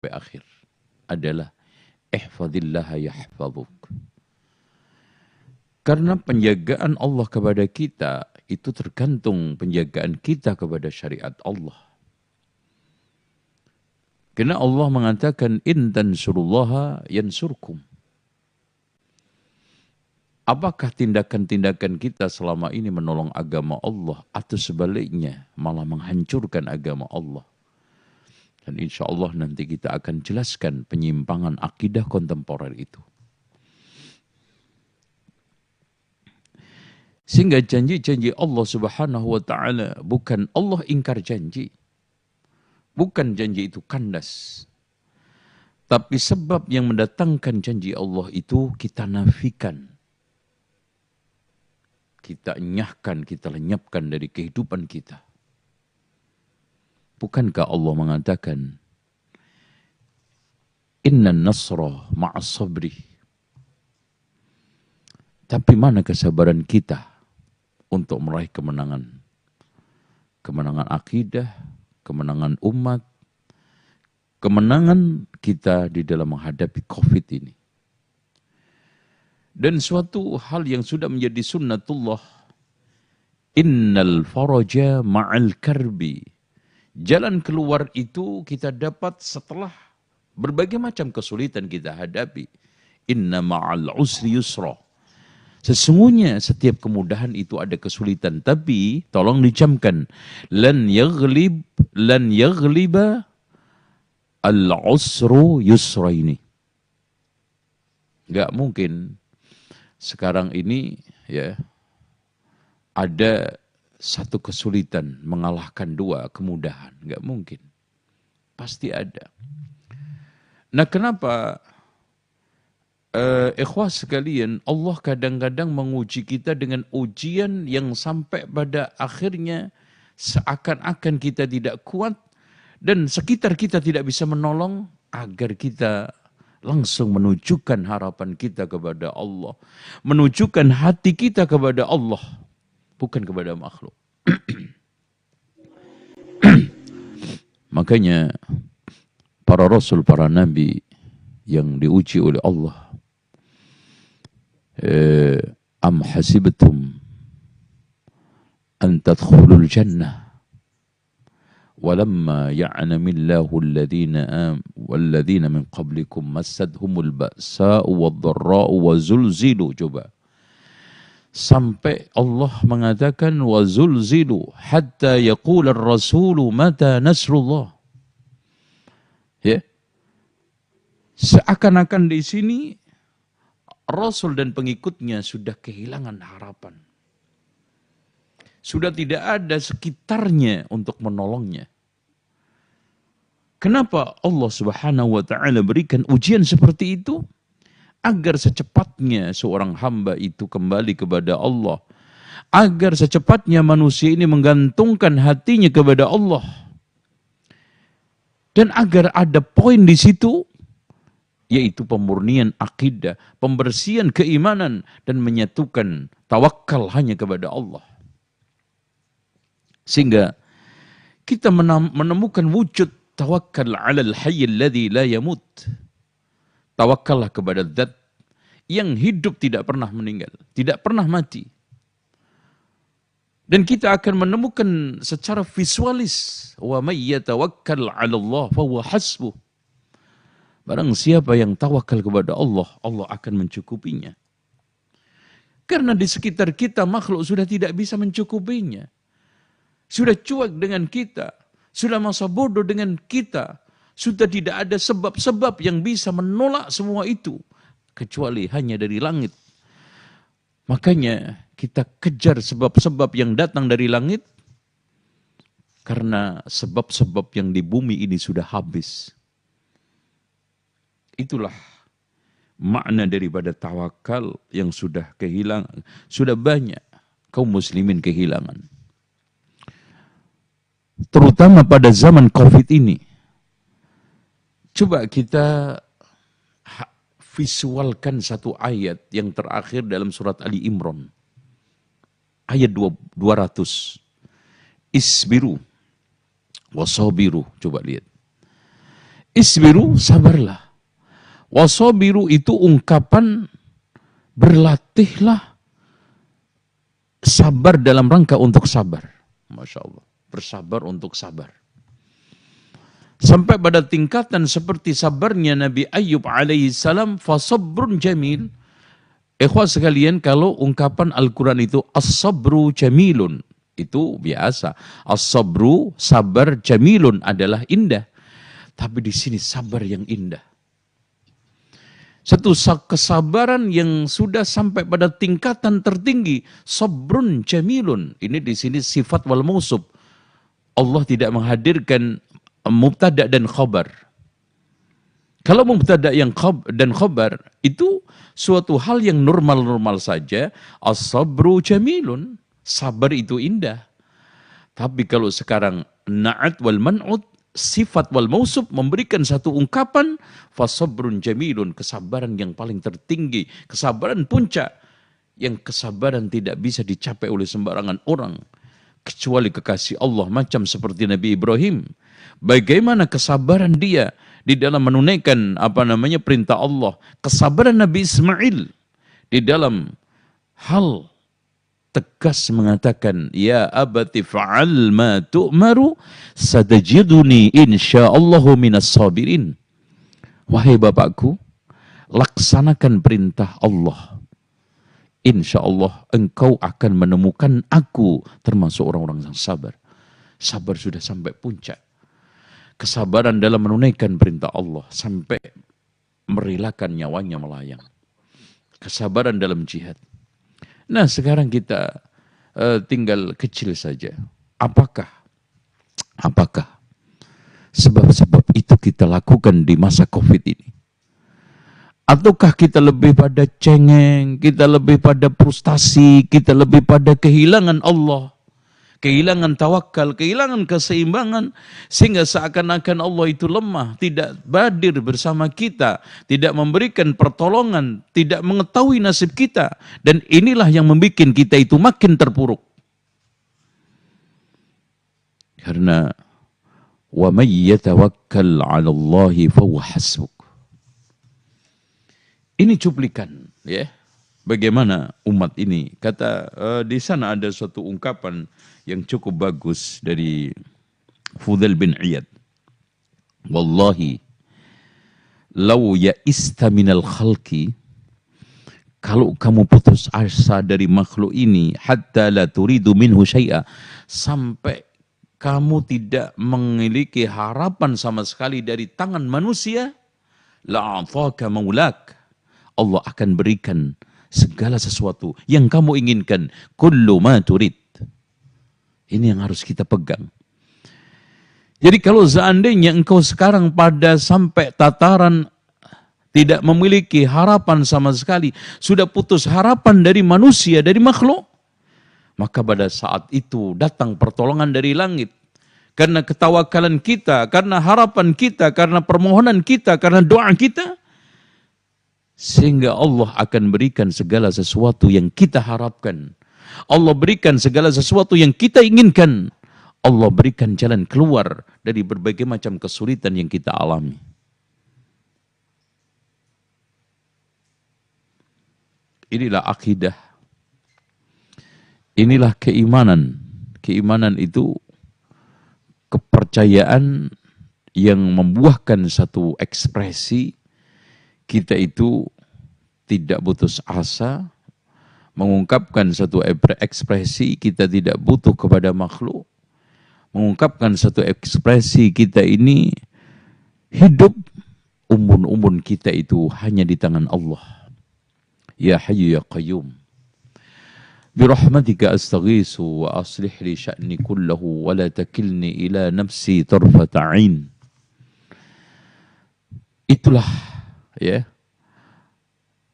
sampai akhir adalah ihfadillaha yahfadhuk. Karena penjagaan Allah kepada kita itu tergantung penjagaan kita kepada syariat Allah. Karena Allah mengatakan in tansurullaha yansurkum. Apakah tindakan-tindakan kita selama ini menolong agama Allah atau sebaliknya malah menghancurkan agama Allah? Dan insya Allah nanti kita akan jelaskan penyimpangan akidah kontemporer itu. Sehingga janji-janji Allah Subhanahu wa taala bukan Allah ingkar janji. Bukan janji itu kandas. Tapi sebab yang mendatangkan janji Allah itu kita nafikan. Kita enyahkan, kita lenyapkan dari kehidupan kita. Bukankah Allah mengatakan inna nasra ma'as sabri. Tapi mana kesabaran kita untuk meraih kemenangan? Kemenangan akidah, kemenangan umat, kemenangan kita di dalam menghadapi COVID ini. Dan suatu hal yang sudah menjadi sunnatullah, innal faraja ma'al karbi. Jalan keluar itu kita dapat setelah berbagai macam kesulitan kita hadapi. Inna ma'al usri yusra. Sesungguhnya setiap kemudahan itu ada kesulitan. Tapi tolong dicamkan. Lan yaghliba al-usru yusra ini. Gak mungkin sekarang ini ya ada satu kesulitan mengalahkan dua kemudahan. Enggak mungkin. Pasti ada. Nah kenapa ikhwah sekalian, Allah kadang-kadang menguji kita dengan ujian yang sampai pada akhirnya seakan-akan kita tidak kuat dan sekitar kita tidak bisa menolong agar kita langsung menunjukkan harapan kita kepada Allah. Menunjukkan hati kita kepada Allah. Bukan kepada makhluk. Makanya para rasul, para nabi yang diuji oleh Allah. Am hasibtum an tadkhulul jannah walamma ya'lamillahu alladhina min qablikum massadhumul ba'sa'u wadh-dharra'u wa zulzilu. Coba. Sampai Allah mengatakan wa zulzilu hatta yaqula ar-rasulu mata nasrullah. Ya. Seakan-akan di sini Rasul dan pengikutnya sudah kehilangan harapan. Sudah tidak ada sekitarnya untuk menolongnya. Kenapa Allah Subhanahu wa taala berikan ujian seperti itu? Agar secepatnya seorang hamba itu kembali kepada Allah. Agar secepatnya manusia ini menggantungkan hatinya kepada Allah. Dan agar ada poin di situ, yaitu pemurnian akidah, pembersihan keimanan, dan menyatukan tawakal hanya kepada Allah. Sehingga kita menemukan wujud tawakal alal hayyil ladzi la yamut. Tawakallah kepada zat yang hidup tidak pernah meninggal, tidak pernah mati. Dan kita akan menemukan secara visualis, wa may yatawakkal 'ala Allah fa huwa hasbuh. Barang siapa yang tawakal kepada Allah, Allah akan mencukupinya. Karena di sekitar kita makhluk sudah tidak bisa mencukupinya. Sudah cuek dengan kita, sudah masa bodoh dengan kita. Sudah tidak ada sebab-sebab yang bisa menolak semua itu. Kecuali hanya dari langit. Makanya kita kejar sebab-sebab yang datang dari langit. Karena sebab-sebab yang di bumi ini sudah habis. Itulah makna daripada tawakal yang sudah kehilangan. Sudah banyak kaum muslimin kehilangan. Terutama pada zaman COVID ini. Coba kita visualkan satu ayat yang terakhir dalam surat Ali Imran. Ayat 200. Isbiru wasabiru. Coba lihat. Isbiru, sabarlah. Wasabiru itu ungkapan berlatihlah sabar dalam rangka untuk sabar. Masya Allah. Bersabar untuk sabar. Sampai pada tingkatan seperti sabarnya Nabi Ayyub alaihissalam, fasabrun jamil. Ikhwah sekalian, kalau ungkapan Al-Quran itu as-sabru jamilun, itu biasa. As-sabru, sabar, jamilun adalah indah. Tapi di sini sabar yang indah. Satu kesabaran yang sudah sampai pada tingkatan tertinggi. Sabrun jamilun. Ini di sini sifat wal mausuf. Allah tidak menghadirkan mubtada dan khabar. Kalau mubtada dan khabar itu suatu hal yang normal-normal saja. As-sabru jamilun. Sabar itu indah. Tapi kalau sekarang na'at wal man'ud, sifat wal mausuf memberikan satu ungkapan, fasabrun jamilun, kesabaran yang paling tertinggi, kesabaran puncak, yang kesabaran tidak bisa dicapai oleh sembarangan orang, kecuali kekasih Allah, macam seperti Nabi Ibrahim. Bagaimana kesabaran dia di dalam menunaikan perintah Allah, kesabaran Nabi Ismail di dalam hal tegas mengatakan, ya abati fa'al ma tu'maru satajiduni insyaallahu minas sabirin. Wahai bapakku, laksanakan perintah Allah. Insyaallah engkau akan menemukan aku termasuk orang-orang yang sabar. Sabar sudah sampai puncak. Kesabaran dalam menunaikan perintah Allah sampai merelakan nyawanya melayang. Kesabaran dalam jihad. Nah, sekarang kita tinggal kecil saja. Apakah sebab-sebab itu kita lakukan di masa COVID ini? Ataukah kita lebih pada cengeng, kita lebih pada frustasi, kita lebih pada kehilangan Allah, kehilangan tawakal, kehilangan keseimbangan, sehingga seakan-akan Allah itu lemah, tidak hadir bersama kita, tidak memberikan pertolongan, tidak mengetahui nasib kita. Dan inilah yang membuat kita itu makin terpuruk. Karena wa may yatawakkal 'ala Allahi fahuwa hasbuk. Ini cuplikan, ya. Bagaimana umat ini? Kata di sana ada suatu ungkapan yang cukup bagus dari Fudail bin Iyad. Wallahi, law ya'ista minal khalqi, kalau kamu putus asa dari makhluk ini, hatta la turidu minhu syai'a, sampai kamu tidak memiliki harapan sama sekali dari tangan manusia, la'ataka maulak, Allah akan berikan segala sesuatu yang kamu inginkan. Kullu ma turid. Ini yang harus kita pegang. Jadi kalau seandainya engkau sekarang pada sampai tataran tidak memiliki harapan sama sekali, sudah putus harapan dari manusia, dari makhluk, maka pada saat itu datang pertolongan dari langit. Karena ketawakalan kita, karena harapan kita, karena permohonan kita, karena doa kita, sehingga Allah akan berikan segala sesuatu yang kita harapkan. Allah berikan segala sesuatu yang kita inginkan. Allah berikan jalan keluar dari berbagai macam kesulitan yang kita alami. Inilah akidah. Inilah keimanan. Keimanan itu kepercayaan yang membuahkan satu ekspresi. Kita itu tidak putus asa, mengungkapkan satu ekspresi kita tidak butuh kepada makhluk, mengungkapkan satu ekspresi kita ini hidup, umbun-umbun kita itu hanya di tangan Allah. Ya Hayyu ya Qayyum, birahmatika astaghisu wa aslih li sya'ni kullahu wa la takilni ila nafsi tarfata 'ain. Itulah, ya,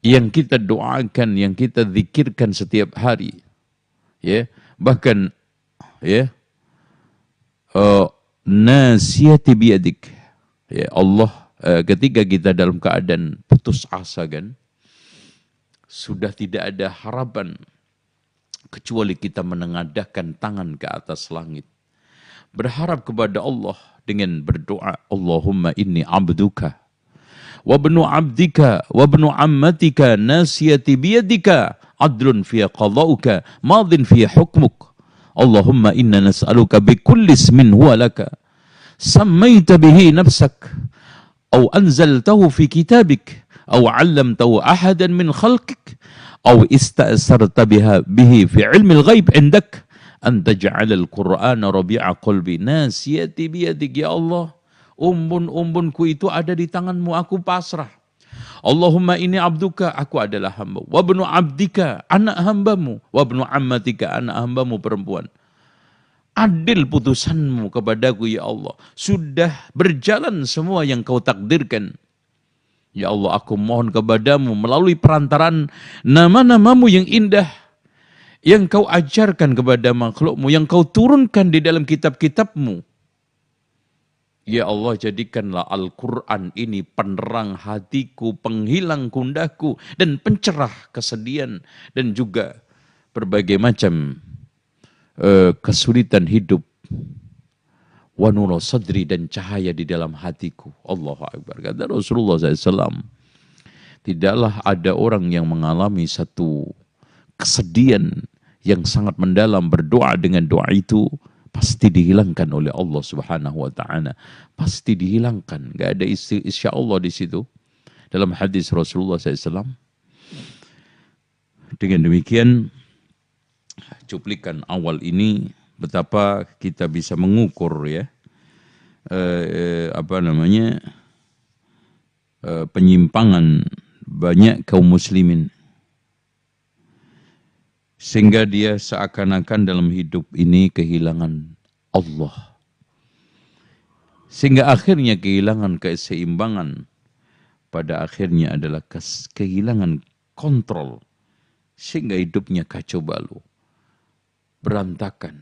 yang kita doakan, yang kita zikirkan setiap hari, ya, bahkan, ya, nasiyati biyadik, ya Allah, ketika kita dalam keadaan putus asa kan, sudah tidak ada harapan kecuali kita menengadahkan tangan ke atas langit, berharap kepada Allah dengan berdoa, Allahumma inni abduka wabnu abdika wabnu ammatika nasiyati biyadika adlun fiya qada'uka madin fiya hukmuk. Allahumma inna nas'aluka bikulli ismin huwa laka sammaita bihi nafsak aw anzaltahu fi kitabik aw 'allamtahu ahadan min khalqik aw ista'sarta bihi fi 'ilmi al-ghaib 'indak an taj'ala al-Qur'ana rabi'a qalbi nasiyati biyadik. Ya Allah, umbun-umbunku itu ada di tanganmu, aku pasrah. Allahumma ini abduka, aku adalah hamba. Wabnu abdika, anak hambamu. Wabnu ammatika, anak hambamu perempuan. Adil putusanmu kepadaku ya Allah. Sudah berjalan semua yang kau takdirkan. Ya Allah, aku mohon kepadamu melalui perantaraan nama-namamu yang indah, yang kau ajarkan kepada makhlukmu, yang kau turunkan di dalam kitab-kitabmu. Ya Allah, jadikanlah Al-Quran ini penerang hatiku, penghilang gundaku, dan pencerah kesedihan, dan juga berbagai macam kesulitan hidup. Wa nuru sadri, dan cahaya di dalam hatiku. Allahu Akbar. Kata Rasulullah SAW, tidaklah ada orang yang mengalami satu kesedihan yang sangat mendalam, berdoa dengan doa itu, pasti dihilangkan oleh Allah Subhanahu wa taala. Pasti dihilangkan. Enggak ada insya Allah di situ. Dalam hadis Rasulullah SAW. Dengan demikian, cuplikan awal ini betapa kita bisa mengukur ya penyimpangan banyak kaum muslimin, sehingga dia seakan-akan dalam hidup ini kehilangan Allah. Sehingga akhirnya kehilangan keseimbangan. Pada akhirnya adalah kehilangan kontrol. Sehingga hidupnya kacau balau. Berantakan.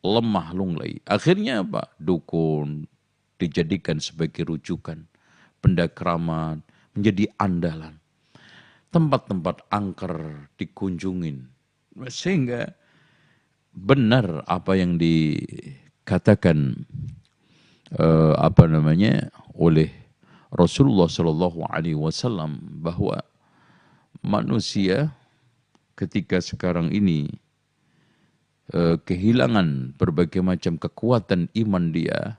Lemah lunglai. Akhirnya apa? Dukun dijadikan sebagai rujukan. Benda keramat menjadi andalan. Tempat-tempat angker dikunjungin. Sehingga benar apa yang dikatakan oleh Rasulullah Shallallahu Alaihi Wasallam, bahwa manusia ketika sekarang ini kehilangan berbagai macam kekuatan iman dia,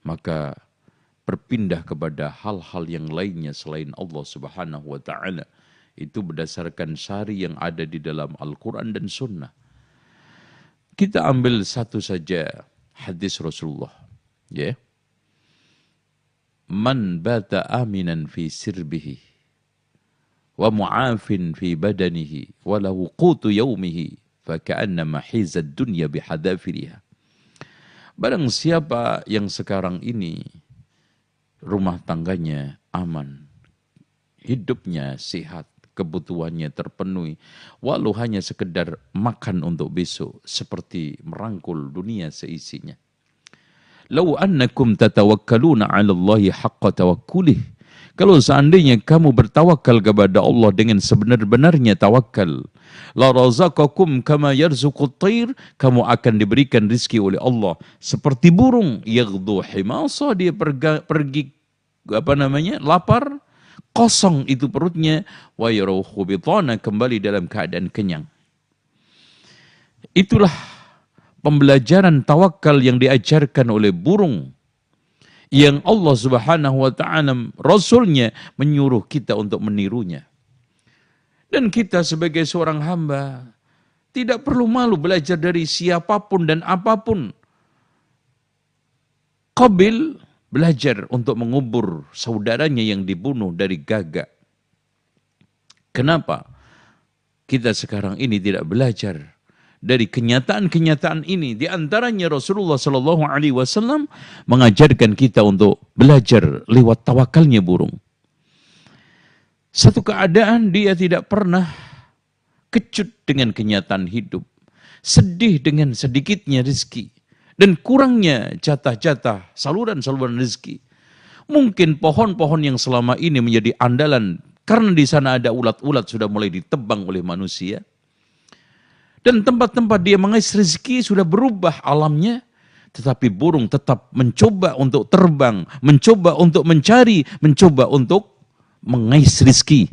maka berpindah kepada hal-hal yang lainnya selain Allah Subhanahu Wa Taala. Itu berdasarkan syari yang ada di dalam Al-Quran dan Sunnah. Kita ambil satu saja hadis Rasulullah. Ya. Man bata aminan fi sirbihi wa mu'afin fi badanihi wa lahu qutu yaumihi faka'annama hizad dunya bihadafiriha. Barang siapa yang sekarang ini rumah tangganya aman, hidupnya sehat, kebutuhannya terpenuhi, walau hanya sekedar makan untuk besok, seperti merangkul dunia seisinya. Lau annakum tatawakkaluna 'ala Allahi haqqa tawakkulih. Kalau seandainya kamu bertawakal kepada Allah dengan sebenar-benarnya tawakal, la razaqakum kama yarzuqut thair, kamu akan diberikan rizki oleh Allah seperti burung, yaghdu himasa, dia pergi lapar, kosong itu perutnya, wa yaruhu bitana, kembali dalam keadaan kenyang. Itulah pembelajaran tawakal yang diajarkan oleh burung, yang Allah Subhanahu wa taala, Rasulnya menyuruh kita untuk menirunya. Dan kita sebagai seorang hamba tidak perlu malu belajar dari siapapun dan apapun. Qabil belajar untuk mengubur saudaranya yang dibunuh dari gagak. Kenapa kita sekarang ini tidak belajar dari kenyataan-kenyataan ini? Di antaranya Rasulullah Shallallahu Alaihi Wasallam mengajarkan kita untuk belajar lewat tawakalnya burung. Satu keadaan dia tidak pernah kecut dengan kenyataan hidup, sedih dengan sedikitnya rezeki, dan kurangnya jatah-jatah saluran-saluran rezeki. Mungkin pohon-pohon yang selama ini menjadi andalan, karena di sana ada ulat-ulat sudah mulai ditebang oleh manusia. Dan tempat-tempat dia mengais rezeki sudah berubah alamnya. Tetapi burung tetap mencoba untuk terbang, mencoba untuk mencari, mencoba untuk mengais rizki.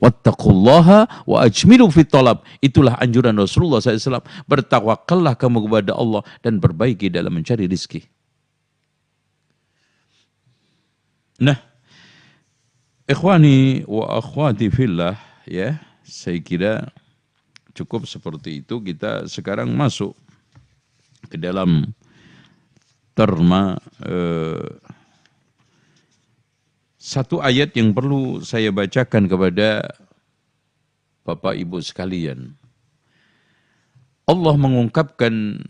Wattaqullaha wa ajmilu fit talab. Itulah anjuran Rasulullah SAW. Bertawakallah kamu kepada Allah dan perbaiki dalam mencari rizki. Nah, ikhwani wa akhwati fillah, ya, saya kira cukup seperti itu. Kita sekarang masuk ke dalam terma satu ayat yang perlu saya bacakan kepada Bapak Ibu sekalian. Allah mengungkapkan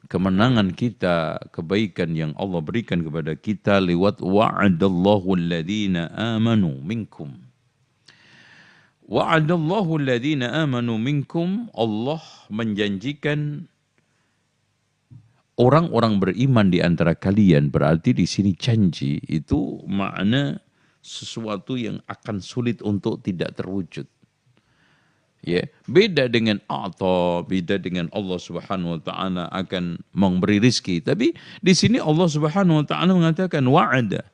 kemenangan kita, kebaikan yang Allah berikan kepada kita lewat wa'adallahu alladhina amanu minkum. Wa'adallahu alladhina amanu minkum, Allah menjanjikan orang-orang beriman di antara kalian. Berarti di sini janji itu makna sesuatu yang akan sulit untuk tidak terwujud. Ya, beda dengan atau beda dengan Allah Subhanahu wa taala akan memberi rizki. Tapi di sini Allah Subhanahu wa taala mengatakan wa'ada.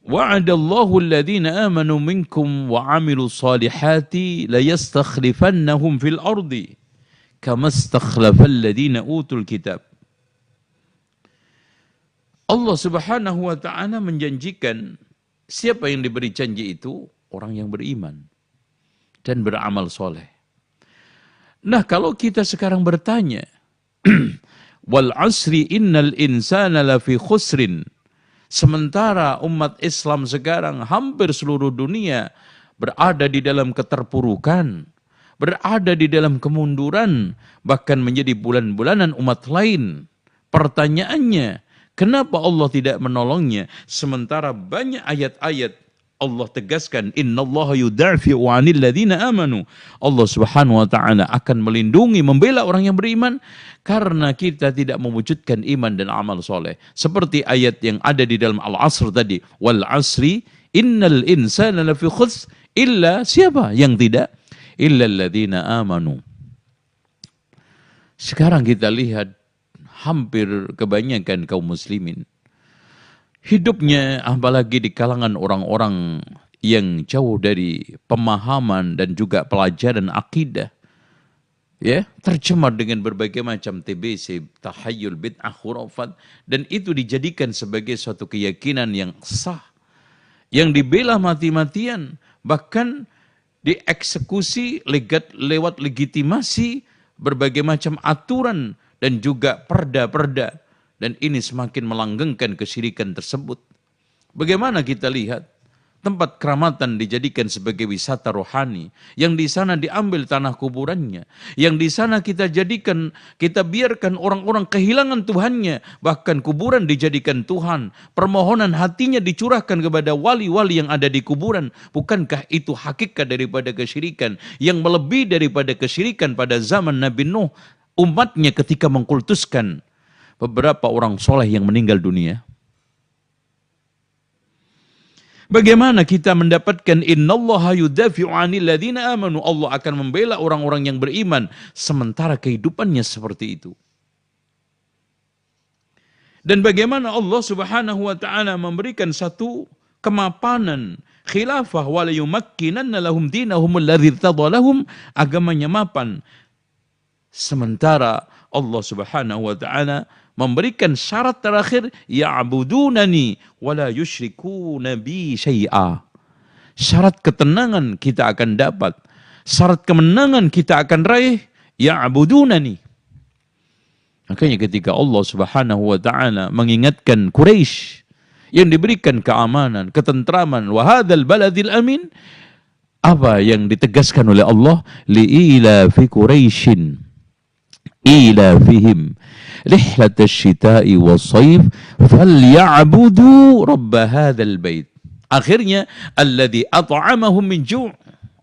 Wa'adallahu alladhina amanu minkum wa 'amilus salihati la yastakhlifannahum fil ardi kama istakhlafal ladina utul kitab. Allah Subhanahu wa taala menjanjikan siapa yang diberi janji itu orang yang beriman dan beramal soleh. Nah, kalau kita sekarang bertanya, wal asri innal insana lafi khusrin, sementara umat Islam sekarang hampir seluruh dunia berada di dalam keterpurukan, berada di dalam kemunduran, bahkan menjadi bulan-bulanan umat lain. Pertanyaannya, kenapa Allah tidak menolongnya? Sementara banyak ayat-ayat Allah tegaskan, innallaha yudafi'u 'anil ladzina amanu. Allah Subhanahu wa taala akan melindungi, membela orang yang beriman karena kita tidak mewujudkan iman dan amal soleh. Seperti ayat yang ada di dalam Al-Asr tadi, wal asri innal insana lafi khusr illa siapa yang tidak? Illal ladzina amanu. Sekarang kita lihat hampir kebanyakan kaum muslimin hidupnya, apalagi di kalangan orang-orang yang jauh dari pemahaman dan juga pelajaran akidah, ya, tercemar dengan berbagai macam TBC, tahayyul, bid'ah, khurafat, dan itu dijadikan sebagai suatu keyakinan yang sah, yang dibela mati-matian, bahkan dieksekusi lewat legitimasi berbagai macam aturan dan juga perda-perda. Dan ini semakin melanggengkan kesyirikan tersebut. Bagaimana kita lihat tempat keramatan dijadikan sebagai wisata rohani, yang di sana diambil tanah kuburannya, yang di sana kita biarkan orang-orang kehilangan Tuhannya, bahkan kuburan dijadikan Tuhan, permohonan hatinya dicurahkan kepada wali-wali yang ada di kuburan. Bukankah itu hakikat daripada kesyirikan yang melebihi daripada kesyirikan pada zaman Nabi Nuh, umatnya ketika mengkultuskan beberapa orang soleh yang meninggal dunia? Bagaimana kita mendapatkan innallaha yudafi'u 'anil ladzina amanu, Allah akan membela orang-orang yang beriman sementara kehidupannya seperti itu? Dan bagaimana Allah Subhanahu wa taala memberikan satu kemapanan khilafah wa la yumakkinanna lahum dinahum alladzi irtadha lahum, agamanya mapan, sementara Allah Subhanahu wa taala memberikan syarat terakhir, ya'budunani wala yusyrikuna bi syai'a. Syarat ketenangan kita akan dapat, syarat kemenangan kita akan raih, ya'budunani. Makanya ketika Allah Subhanahu wa taala mengingatkan Quraisy yang diberikan keamanan, ketentraman, wa hadzal baladil amin, apa yang ditegaskan oleh Allah? Li'ila fi Quraisyin ila fihim rihlatasy syita'i was-shaif falya'budu rabb hadzal bait. Akhirnya alladzi at'amahum min ju',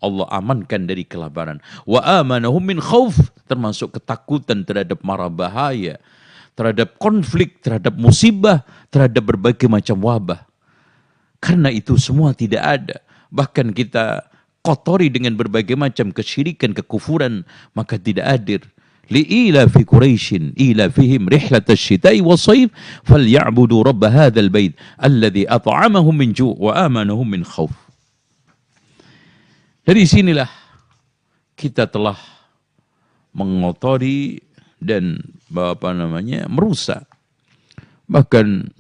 Allah amankan dari kelaparan, wa amanahum min khauf, termasuk ketakutan terhadap mara bahaya, terhadap konflik, terhadap musibah, terhadap berbagai macam wabah. Karena itu semua tidak ada, bahkan kita kotori dengan berbagai macam kesyirikan, kekufuran, maka tidak hadir. li'ilafi Quraisyin ilafihim rihlatash syita'i was-sayf falyabudu rabb hadzal bait alladzi at'amahum min ju' wa amanahum min khauf. Dari sinilah kita telah mengotori dan merusak. Bahkan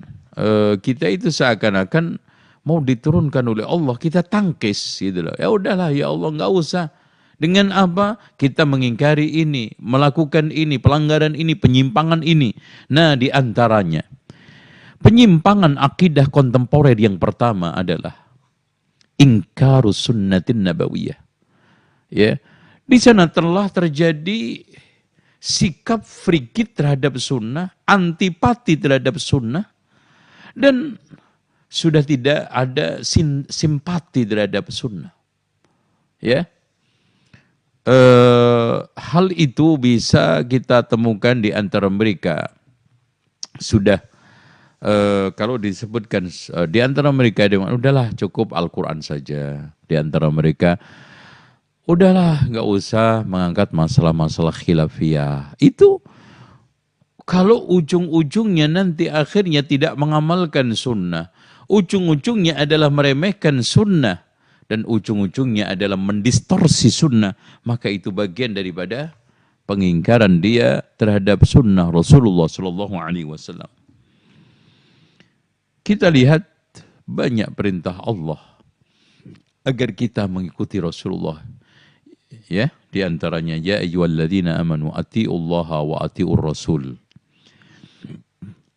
kita itu seakan-akan mau diturunkan oleh Allah, kita tangkis gitu loh. Ya udahlah ya Allah, enggak usah. Dengan apa? Kita mengingkari ini, melakukan ini, pelanggaran ini, penyimpangan ini. Nah, di antaranya penyimpangan akidah kontemporer yang pertama adalah ingkarus sunnatin nabawiyah. Ya. Di sana telah terjadi sikap frigid terhadap sunnah, antipati terhadap sunnah, dan sudah tidak ada simpati terhadap sunnah. Ya, hal itu bisa kita temukan di antara mereka. Sudah kalau disebutkan di antara mereka, udahlah cukup Al-Quran saja. Di antara mereka, udahlah nggak usah mengangkat masalah-masalah khilafiyah. Itu kalau ujung-ujungnya nanti akhirnya tidak mengamalkan sunnah, ujung-ujungnya adalah meremehkan sunnah, dan ujung-ujungnya adalah mendistorsi sunnah, maka itu bagian daripada pengingkaran dia terhadap sunnah Rasulullah Sallallahu Alaihi Wasallam. Kita lihat banyak perintah Allah agar kita mengikuti Rasulullah. Ya, di antaranya ya ayyuhalladzina amanu atiullaha wa atiur rasul.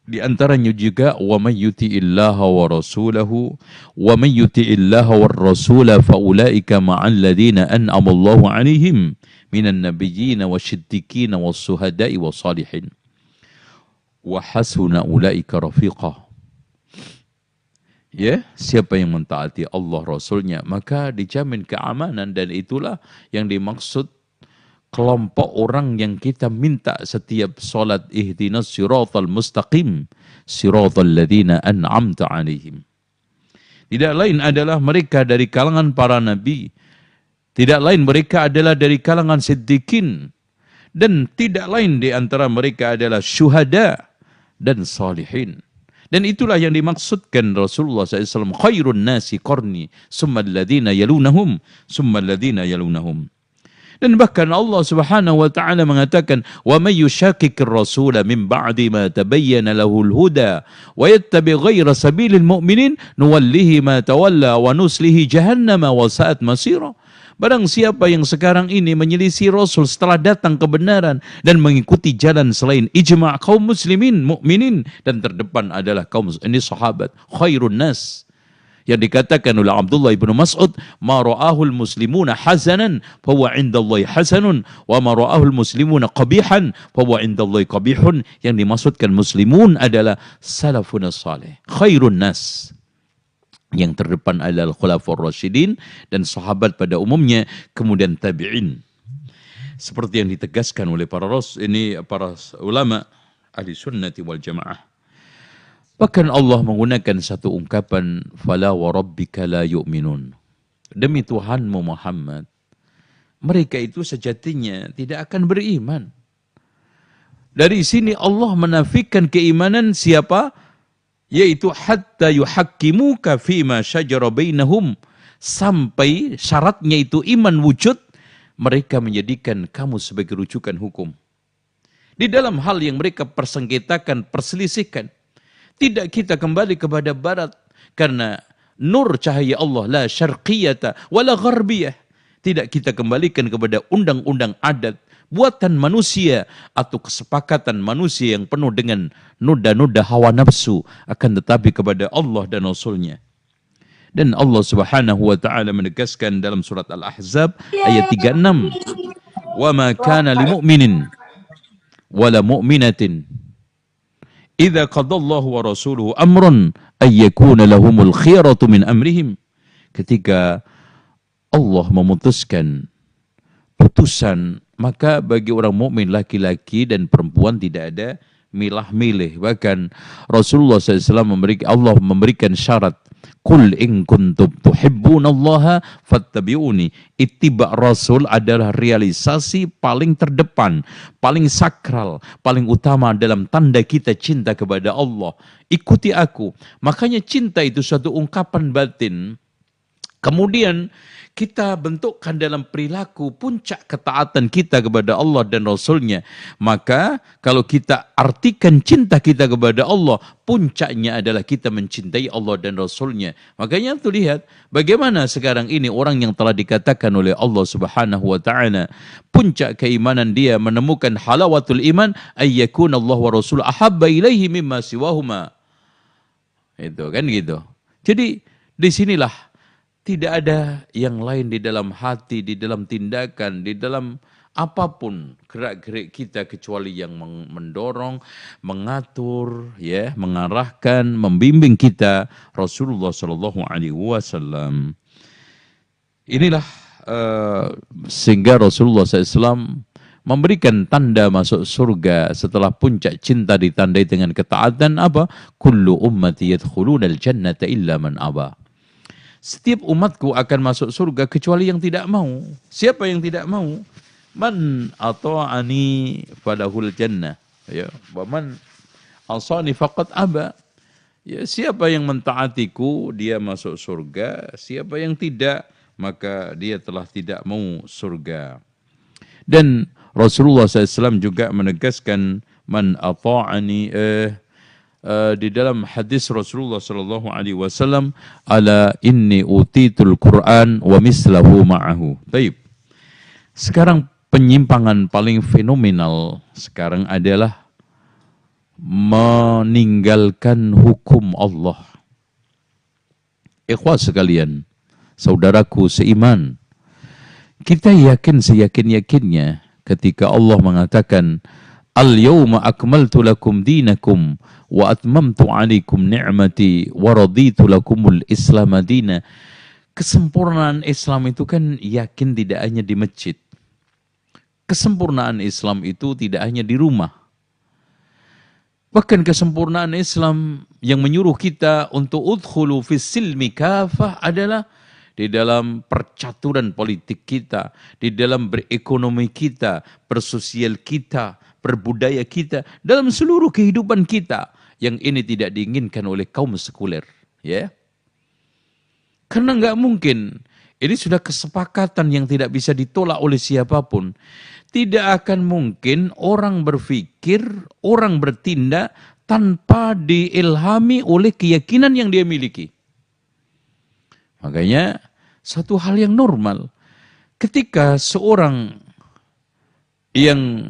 Di antaranya juga wa may yuti'illaha wa rasulahu wa may yuti'illaha war rasula faulaika ma'al ladzina an'ama Allahu 'alaihim minan nabiyyin wasyiddiqin was-suhada'i was-salihin wa hasuna ulaika rafiqa. Ya, siapa yang mentaati Allah Rasulnya maka dijamin keamanan, dan itulah yang dimaksud kelompok orang yang kita minta setiap salat ihdinas siratal mustaqim siratal ladzina an'amta 'alaihim. Tidak lain adalah mereka dari kalangan para nabi, tidak lain mereka adalah dari kalangan siddiqin, dan tidak lain di antara mereka adalah syuhada dan salihin. Dan itulah yang dimaksudkan Rasulullah SAW, khairun nasi qarni summa alladhina yalunahum summa alladhina yalunahum. Dan bahkan Allah Subhanahu wa taala mengatakan, "Wa may yushaqiqir rasula min ba'di ma tabayyana lahul huda wa yattabi' ghayra sabilil mu'minin nuwallihi ma tawalla wa nuslihi jahannama wa sa'at masira." Barang siapa yang sekarang ini menyelisih Rasul setelah datang kebenaran dan mengikuti jalan selain ijma' kaum muslimin, mukminin, dan terdepan adalah kaum ini sahabat khairun nas. Yang dikatakan oleh Abdullah ibn Mas'ud, ma ra'ahul muslimuna hasanan fahuwa indallahi hasanun wa ma ra'ahul muslimuna qabihan fahuwa indallahi qabihun. Yang dimaksudkan muslimun adalah salafun salih, khairun nas. Yang terdepan adalah khulafaur rasyidin dan sahabat pada umumnya, kemudian tabi'in. Seperti yang ditegaskan oleh para ulama ahli sunnati wal jamaah. Bahkan Allah menggunakan satu ungkapan, fala wa rabbika la yu'minun. Demi Tuhanmu Muhammad, mereka itu sejatinya tidak akan beriman. Dari sini Allah menafikan keimanan siapa? Yaitu hatta yuhakkimuka fima syajara bainahum, sampai syaratnya itu iman wujud, mereka menjadikan kamu sebagai rujukan hukum di dalam hal yang mereka persengketakan, perselisihkan. Tidak kita kembali kepada barat, karena nur cahaya Allah la syarqiyata wala gharbiyah. Tidak kita kembalikan kepada undang-undang adat buatan manusia atau kesepakatan manusia yang penuh dengan noda-noda hawa nafsu, akan tetapi kepada Allah dan Rasulnya. Dan Allah Subhanahu wa taala menegaskan dalam surat Al-Ahzab ayat 36, "Wa ma kana lil mu'minin wala mu'minatin idza qadallahu wa rasuluhu amran ay yakuna lahumul khiyaratu min amrihim." Ketika Allah memutuskan putusan, maka bagi orang mukmin laki-laki dan perempuan tidak ada milah-milih. Bahkan Rasulullah SAW Allah memberikan syarat, Qul in kuntum tuhibbunallaha fattabi'uni. Ittiba Rasul adalah realisasi paling terdepan, paling sakral, paling utama dalam tanda kita cinta kepada Allah. Ikuti aku. Makanya cinta itu suatu ungkapan batin. Kemudian kita bentukkan dalam perilaku puncak ketaatan kita kepada Allah dan Rasulnya. Maka kalau kita artikan cinta kita kepada Allah, puncaknya adalah kita mencintai Allah dan Rasulnya. Makanya tuh lihat bagaimana sekarang ini orang yang telah dikatakan oleh Allah Subhanahu wa taala puncak keimanan dia menemukan halawatul iman ayyakun Allah wa Rasul ahabba ilaihi mimma siwahuma. Itu kan gitu. Jadi disinilah tidak ada yang lain di dalam hati, di dalam tindakan, di dalam apapun gerak-gerik kita kecuali yang mendorong, mengatur, ya, mengarahkan, membimbing kita Rasulullah Shallallahu Alaihi Wasallam. Inilah sehingga Rasulullah SAW memberikan tanda masuk surga setelah puncak cinta ditandai dengan ketaatan apa? Kullu ummati yadkhulunal jannata illa man aba. Setiap umatku akan masuk surga kecuali yang tidak mau. Siapa yang tidak mau? Man ata'ani falahul jannah. Ya, wa man asani faqad aba. Ya, siapa yang mentaatiku dia masuk surga, siapa yang tidak maka dia telah tidak mau surga. Dan Rasulullah SAW juga menegaskan man ata'ani di dalam hadis Rasulullah sallallahu alaihi wasallam ala inni utitul Quran wa mislahu ma'ahu. Baik. Sekarang penyimpangan paling fenomenal sekarang adalah meninggalkan hukum Allah. Ikhwas sekalian, saudaraku seiman, kita yakin seyakin-yakinnya ketika Allah mengatakan al-yawma akmaltu lakum dinakum wa atmamtu alaikum ni'mati wa raditu lakumul Islam madina. Kesempurnaan Islam itu kan yakin tidak hanya di masjid. Kesempurnaan Islam itu tidak hanya di rumah. Bahkan kesempurnaan Islam yang menyuruh kita untuk udkhulu fis silmi kafah adalah di dalam percaturan politik kita, di dalam berekonomi kita, bersosial kita, berbudaya kita, dalam seluruh kehidupan kita. Yang ini tidak diinginkan oleh kaum sekuler. Ya. Karena nggak mungkin, ini sudah kesepakatan yang tidak bisa ditolak oleh siapapun. Tidak akan mungkin orang berpikir, orang bertindak tanpa diilhami oleh keyakinan yang dia miliki. Makanya, satu hal yang normal. Ketika seorang yang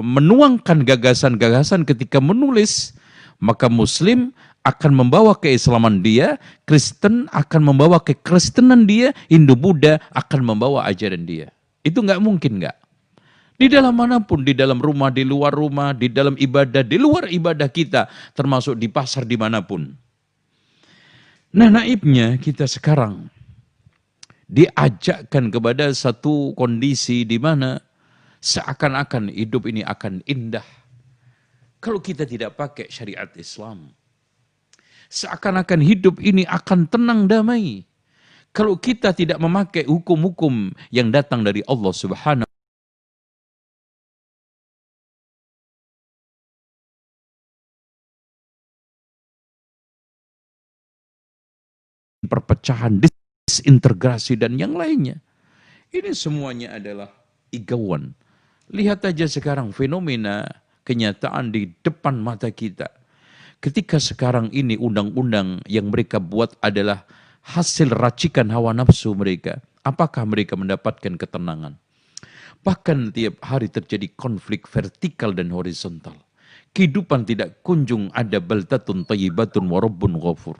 menuangkan gagasan-gagasan ketika menulis, maka Muslim akan membawa keislaman dia, Kristen akan membawa kekristenan dia, Hindu-Buddha akan membawa ajaran dia. Itu nggak mungkin nggak. Di dalam manapun, di dalam rumah, di luar rumah, di dalam ibadah, di luar ibadah kita, termasuk di pasar dimanapun. Nah, naibnya kita sekarang diajakkan kepada satu kondisi di mana seakan-akan hidup ini akan indah kalau kita tidak pakai syariat Islam. Seakan-akan hidup ini akan tenang damai kalau kita tidak memakai hukum-hukum yang datang dari Allah Subhanahu perpecahan, disintegrasi dan yang lainnya. Ini semuanya adalah igauan. Lihat aja sekarang fenomena kenyataan di depan mata kita. Ketika sekarang ini undang-undang yang mereka buat adalah hasil racikan hawa nafsu mereka. Apakah mereka mendapatkan ketenangan? Bahkan tiap hari terjadi konflik vertikal dan horizontal. Kehidupan tidak kunjung ada baldatun thayyibatun wa rabbun ghafur.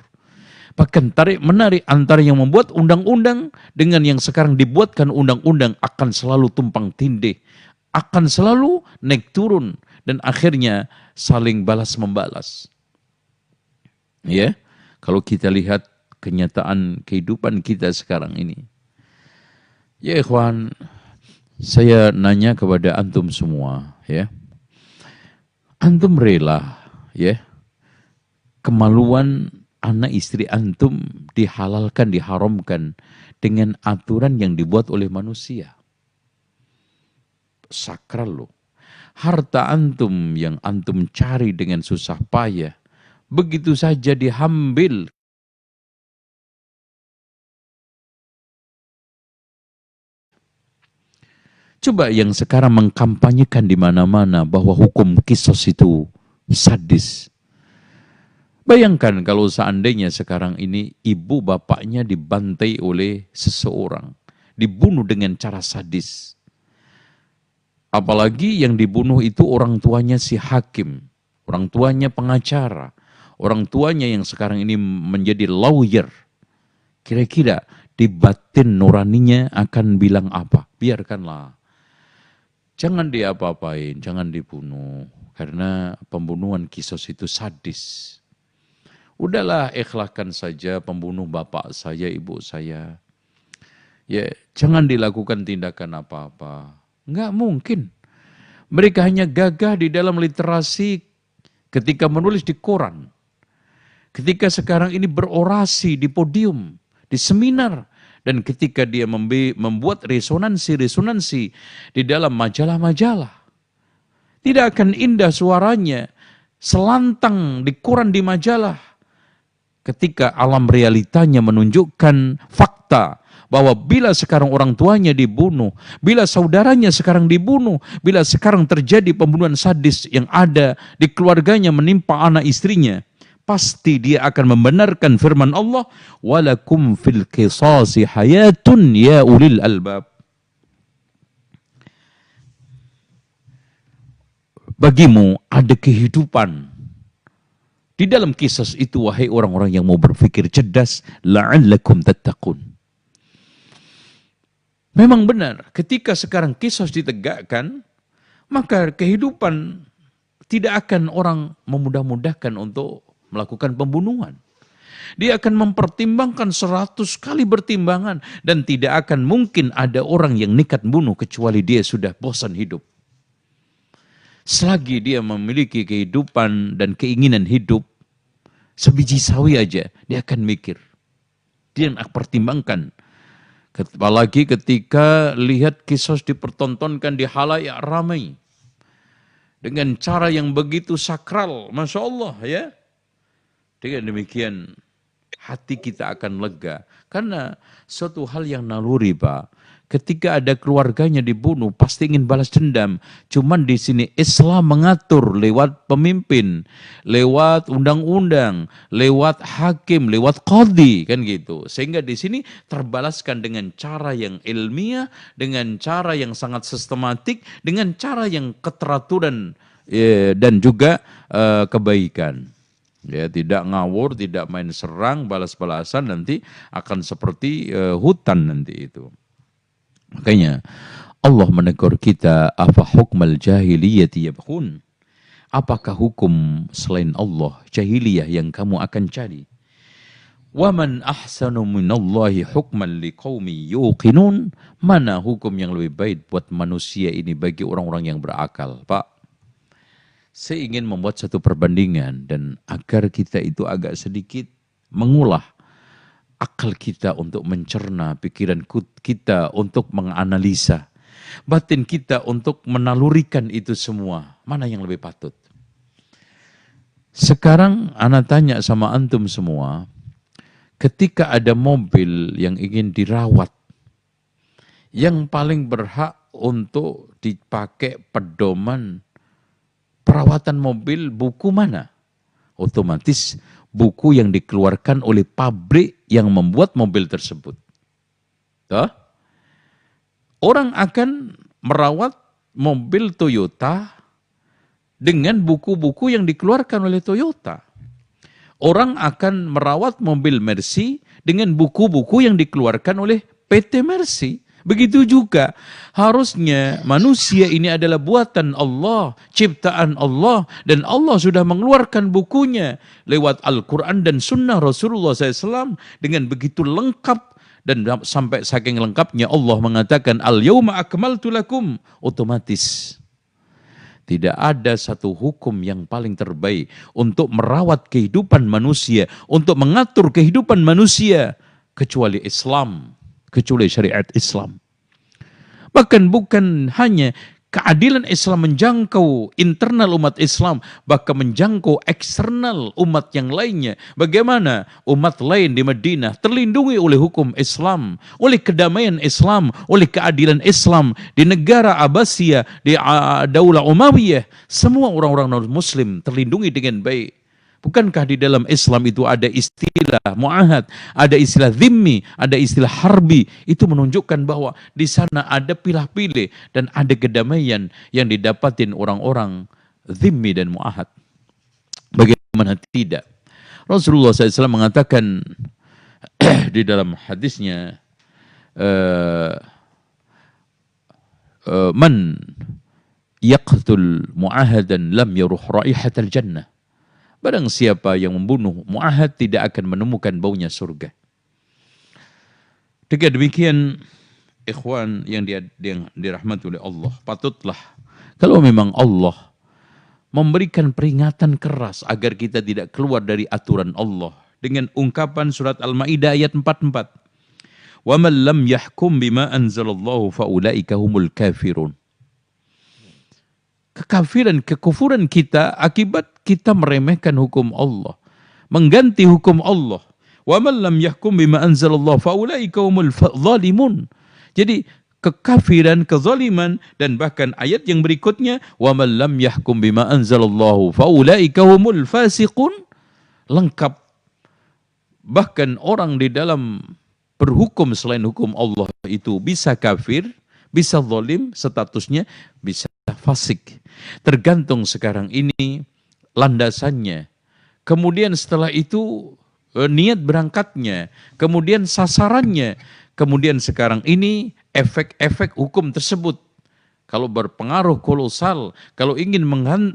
Bahkan tarik-menarik antara yang membuat undang-undang dengan yang sekarang dibuatkan undang-undang akan selalu tumpang tindih. Akan selalu naik turun dan akhirnya saling balas membalas. Ya, kalau kita lihat kenyataan kehidupan kita sekarang ini. Ya ikhwan, saya nanya kepada antum semua, ya. Antum rela, ya, kemaluan anak istri antum dihalalkan, diharamkan dengan aturan yang dibuat oleh manusia. Sakral loh. Harta antum yang antum cari dengan susah payah, begitu saja diambil. Coba yang sekarang mengkampanyekan di mana-mana bahwa hukum kisos itu sadis. Bayangkan kalau seandainya sekarang ini ibu bapaknya dibantai oleh seseorang, dibunuh dengan cara sadis. Apalagi yang dibunuh itu orang tuanya si hakim, orang tuanya pengacara, orang tuanya yang sekarang ini menjadi lawyer. Kira-kira di batin nuraninya akan bilang apa? Biarkanlah. Jangan diapa-apain, jangan dibunuh. Karena pembunuhan kisos itu sadis. Udahlah, ikhlaskan saja pembunuh bapak saya, ibu saya. Ya, jangan dilakukan tindakan apa-apa. Enggak mungkin. Mereka hanya gagah di dalam literasi ketika menulis di koran. Ketika sekarang ini berorasi di podium, di seminar. Dan ketika dia membuat resonansi-resonansi di dalam majalah-majalah. Tidak akan indah suaranya, selantang di koran di majalah. Ketika alam realitanya menunjukkan fakta bahwa bila sekarang orang tuanya dibunuh, bila saudaranya sekarang dibunuh, bila sekarang terjadi pembunuhan sadis yang ada di keluarganya menimpa anak istrinya, pasti dia akan membenarkan firman Allah, walakum fil qisasi hayatun ya ulil albab. Bagimu ada kehidupan di dalam kisah itu, wahai orang-orang yang mau berpikir cerdas, la'allakum tattaqun. Memang benar, ketika sekarang kisah ditegakkan, maka kehidupan tidak akan orang memudah-mudahkan untuk melakukan pembunuhan. Dia akan mempertimbangkan 100 kali bertimbangan dan tidak akan mungkin ada orang yang nekat bunuh kecuali dia sudah bosan hidup. Selagi dia memiliki kehidupan dan keinginan hidup, sebiji sawi aja, dia akan mikir. Dia akan pertimbangkan. Apalagi ketika lihat kisah dipertontonkan di halayak ramai. Dengan cara yang begitu sakral, Masya Allah ya. Dengan demikian, hati kita akan lega. Karena suatu hal yang naluri, Pak. Ketika ada keluarganya dibunuh, pasti ingin balas dendam. Cuman di sini Islam mengatur lewat pemimpin, lewat undang-undang, lewat hakim, lewat qadhi, kan gitu. Sehingga di sini terbalaskan dengan cara yang ilmiah, dengan cara yang sangat sistematik, dengan cara yang keteraturan dan juga kebaikan. Ya, tidak ngawur, tidak main serang, balas-balasan, nanti akan seperti hutan nanti itu. Makanya Allah menegur kita, afa hukmal jahiliyati yabghun? Apakah hukum selain Allah jahiliyah yang kamu akan cari? Wa man ahsanu minallahi hukman liqaumi yuqinun? Mana hukum yang lebih baik buat manusia ini bagi orang-orang yang berakal, Pak? Saya ingin membuat satu perbandingan dan agar kita itu agak sedikit mengulah akal kita untuk mencerna, pikiran kita untuk menganalisa, batin kita untuk menalurikan itu semua. Mana yang lebih patut? Sekarang anak tanya sama antum semua, ketika ada mobil yang ingin dirawat, yang paling berhak untuk dipakai pedoman perawatan mobil buku mana? Otomatis buku yang dikeluarkan oleh pabrik yang membuat mobil tersebut. Tuh? Orang akan merawat mobil Toyota dengan buku-buku yang dikeluarkan oleh Toyota. Orang akan merawat mobil Mercy dengan buku-buku yang dikeluarkan oleh PT Mercy. Begitu juga harusnya manusia ini adalah buatan Allah, ciptaan Allah, dan Allah sudah mengeluarkan bukunya lewat Al-Quran dan Sunnah Rasulullah SAW dengan begitu lengkap, dan sampai saking lengkapnya Allah mengatakan al-yawma akmaltu lakum, otomatis Tidak ada satu hukum yang paling terbaik untuk merawat kehidupan manusia, untuk mengatur kehidupan manusia, kecuali Islam, kecuali syariat Islam. Bahkan bukan hanya keadilan Islam menjangkau internal umat Islam, bahkan menjangkau eksternal umat yang lainnya. Bagaimana umat lain di Madinah terlindungi oleh hukum Islam, oleh kedamaian Islam, oleh keadilan Islam di negara Abbasiyah, di Daulah Umayyah. Semua orang-orang non-Muslim terlindungi dengan baik. Bukankah di dalam Islam itu ada istilah mu'ahad, ada istilah dhimmi, ada istilah harbi. Itu menunjukkan bahwa di sana ada pilah-pilih dan ada kedamaian yang didapatin orang-orang dhimmi dan mu'ahad. Bagaimana tidak? Rasulullah SAW mengatakan di dalam hadisnya, man yaqtul mu'ahadan lam yaruh raihatal jannah. Barang siapa yang membunuh mu'ahad tidak akan menemukan baunya surga. Dengan demikian, ikhwan yang dirahmati oleh Allah, patutlah kalau memang Allah memberikan peringatan keras agar kita tidak keluar dari aturan Allah dengan ungkapan surat Al-Maidah ayat 44. Wa man lam yahkum bima anzalallahu faulaika humul kafirun. Kekafiran, kekufuran kita akibat kita meremehkan hukum Allah, mengganti hukum Allah. Wa man lam yahkum bima anzalallahu faulaika humul zalimun. Jadi kekafiran, kezaliman, dan bahkan ayat yang berikutnya wa man lam yahkum bima anzalallahu faulaika humul fasiqun, lengkap. Bahkan orang di dalam berhukum selain hukum Allah itu bisa kafir, bisa zalim statusnya, bisa fasik. Tergantung sekarang ini landasannya. Kemudian setelah itu niat berangkatnya, kemudian sasarannya, kemudian sekarang ini efek-efek hukum tersebut. Kalau berpengaruh kolosal, kalau ingin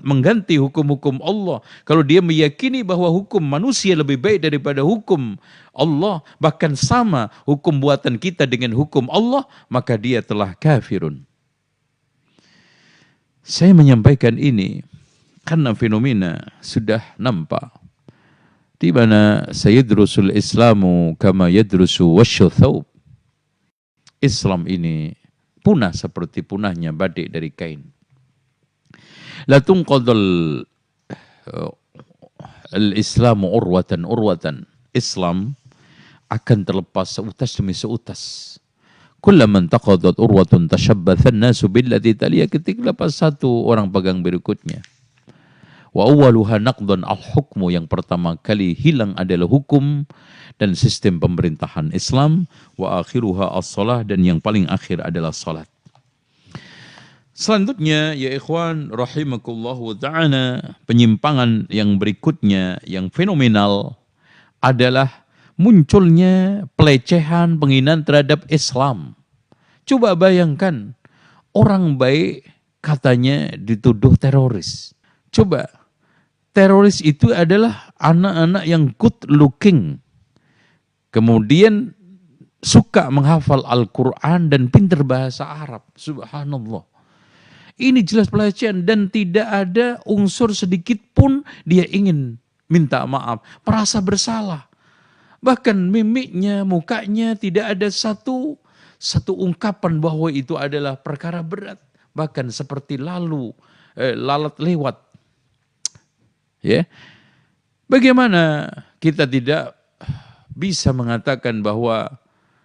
mengganti hukum-hukum Allah, kalau dia meyakini bahwa hukum manusia lebih baik daripada hukum Allah, bahkan sama hukum buatan kita dengan hukum Allah, maka dia telah kafirun. Saya menyampaikan ini karena fenomena sudah nampak. Di mana sayadrusul Islamu kama yadrusu wasyu thawb. Islam ini punah seperti punahnya badik dari kain. La tunqadul al-Islamu urwatan. Islam akan terlepas seutas demi seutas. Kullaman taqadat urwatun tashabbathan nasu billati taliya, ketika lepas satu orang pegang berikutnya. Wa awwaluha naqdan al-hukmu, yang pertama kali hilang adalah hukum dan sistem pemerintahan Islam. Wa akhiruha as-salah, dan yang paling akhir adalah salat. Selanjutnya ya ikhwan rahimakumullah ta'ala, penyimpangan yang berikutnya yang fenomenal adalah munculnya pelecehan, penghinaan terhadap Islam. Coba bayangkan, orang baik katanya dituduh teroris. Coba, teroris itu adalah anak-anak yang good looking. Kemudian suka menghafal Al-Quran dan pintar bahasa Arab. Subhanallah. Ini jelas pelecehan dan tidak ada unsur sedikit pun dia ingin minta maaf, merasa bersalah. Bahkan mimiknya, mukanya tidak ada satu ungkapan bahwa itu adalah perkara berat. Bahkan seperti lalat lewat. Ya, bagaimana kita tidak bisa mengatakan bahwa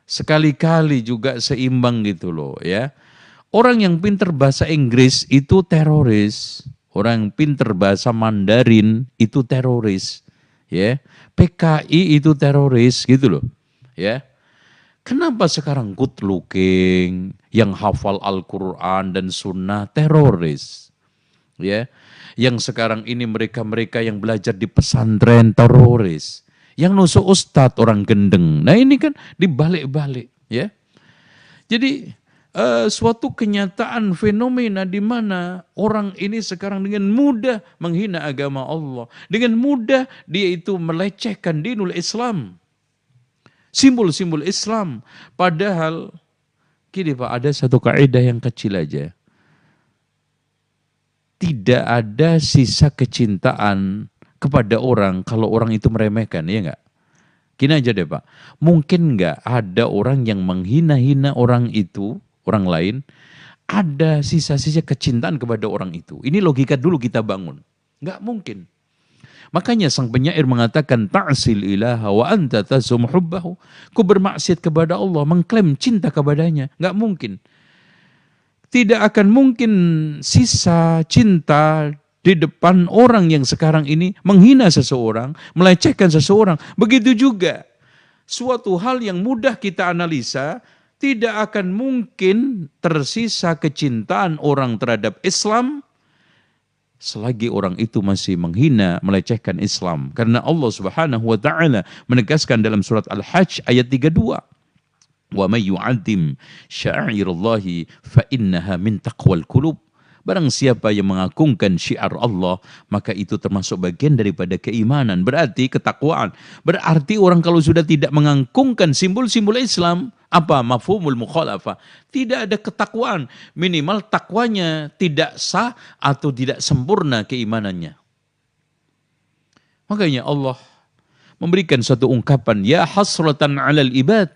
sekali-kali juga seimbang gitu loh ya. Orang yang pintar bahasa Inggris itu teroris. Orang yang pintar bahasa Mandarin itu teroris. Ya, PKI itu teroris gitu loh. Ya. Kenapa sekarang good looking, yang hafal Al-Quran dan Sunnah teroris? Ya, yang sekarang ini mereka-mereka yang belajar di pesantren teroris, yang nusuk ustadz orang gendeng. Nah ini kan dibalik-balik, ya. Jadi suatu kenyataan fenomena di mana orang ini sekarang dengan mudah menghina agama Allah, dengan mudah dia itu melecehkan dinul Islam, simbol-simbol Islam. Padahal gini Pak, ada satu kaidah yang kecil aja. tidak ada sisa kecintaan kepada orang kalau orang itu meremehkan, ya enggak? Gini aja deh Pak, mungkin enggak ada orang yang menghina-hina orang itu, orang lain, ada sisa-sisa kecintaan kepada orang itu. Ini logika dulu kita bangun. Enggak mungkin. Makanya sang penyair mengatakan ta'sil ilaha wa anta tasum hubbahu. Ku bermaksiat kepada Allah, mengklaim cinta kepadanya. Enggak mungkin. Tidak akan mungkin sisa cinta di depan orang yang sekarang ini menghina seseorang, melecehkan seseorang. Begitu juga suatu hal yang mudah kita analisa, tidak akan mungkin tersisa kecintaan orang terhadap Islam selagi orang itu masih menghina, melecehkan Islam. Karena Allah Subhanahu wa taala menegaskan dalam surat Al-Hajj ayat 32. Wa may yu'azzim sya'airallahi fa innaha min taqwal qulub. Barang siapa yang mengagungkan syiar Allah, maka itu termasuk bagian daripada keimanan. Berarti ketakwaan. Berarti orang kalau sudah tidak mengagungkan simbol-simbol Islam, apa mafhumul mukhalafah? Tidak ada ketakwaan. Minimal takwanya tidak sah atau tidak sempurna keimanannya. Makanya Allah memberikan satu ungkapan, ya hasratan 'alal ibad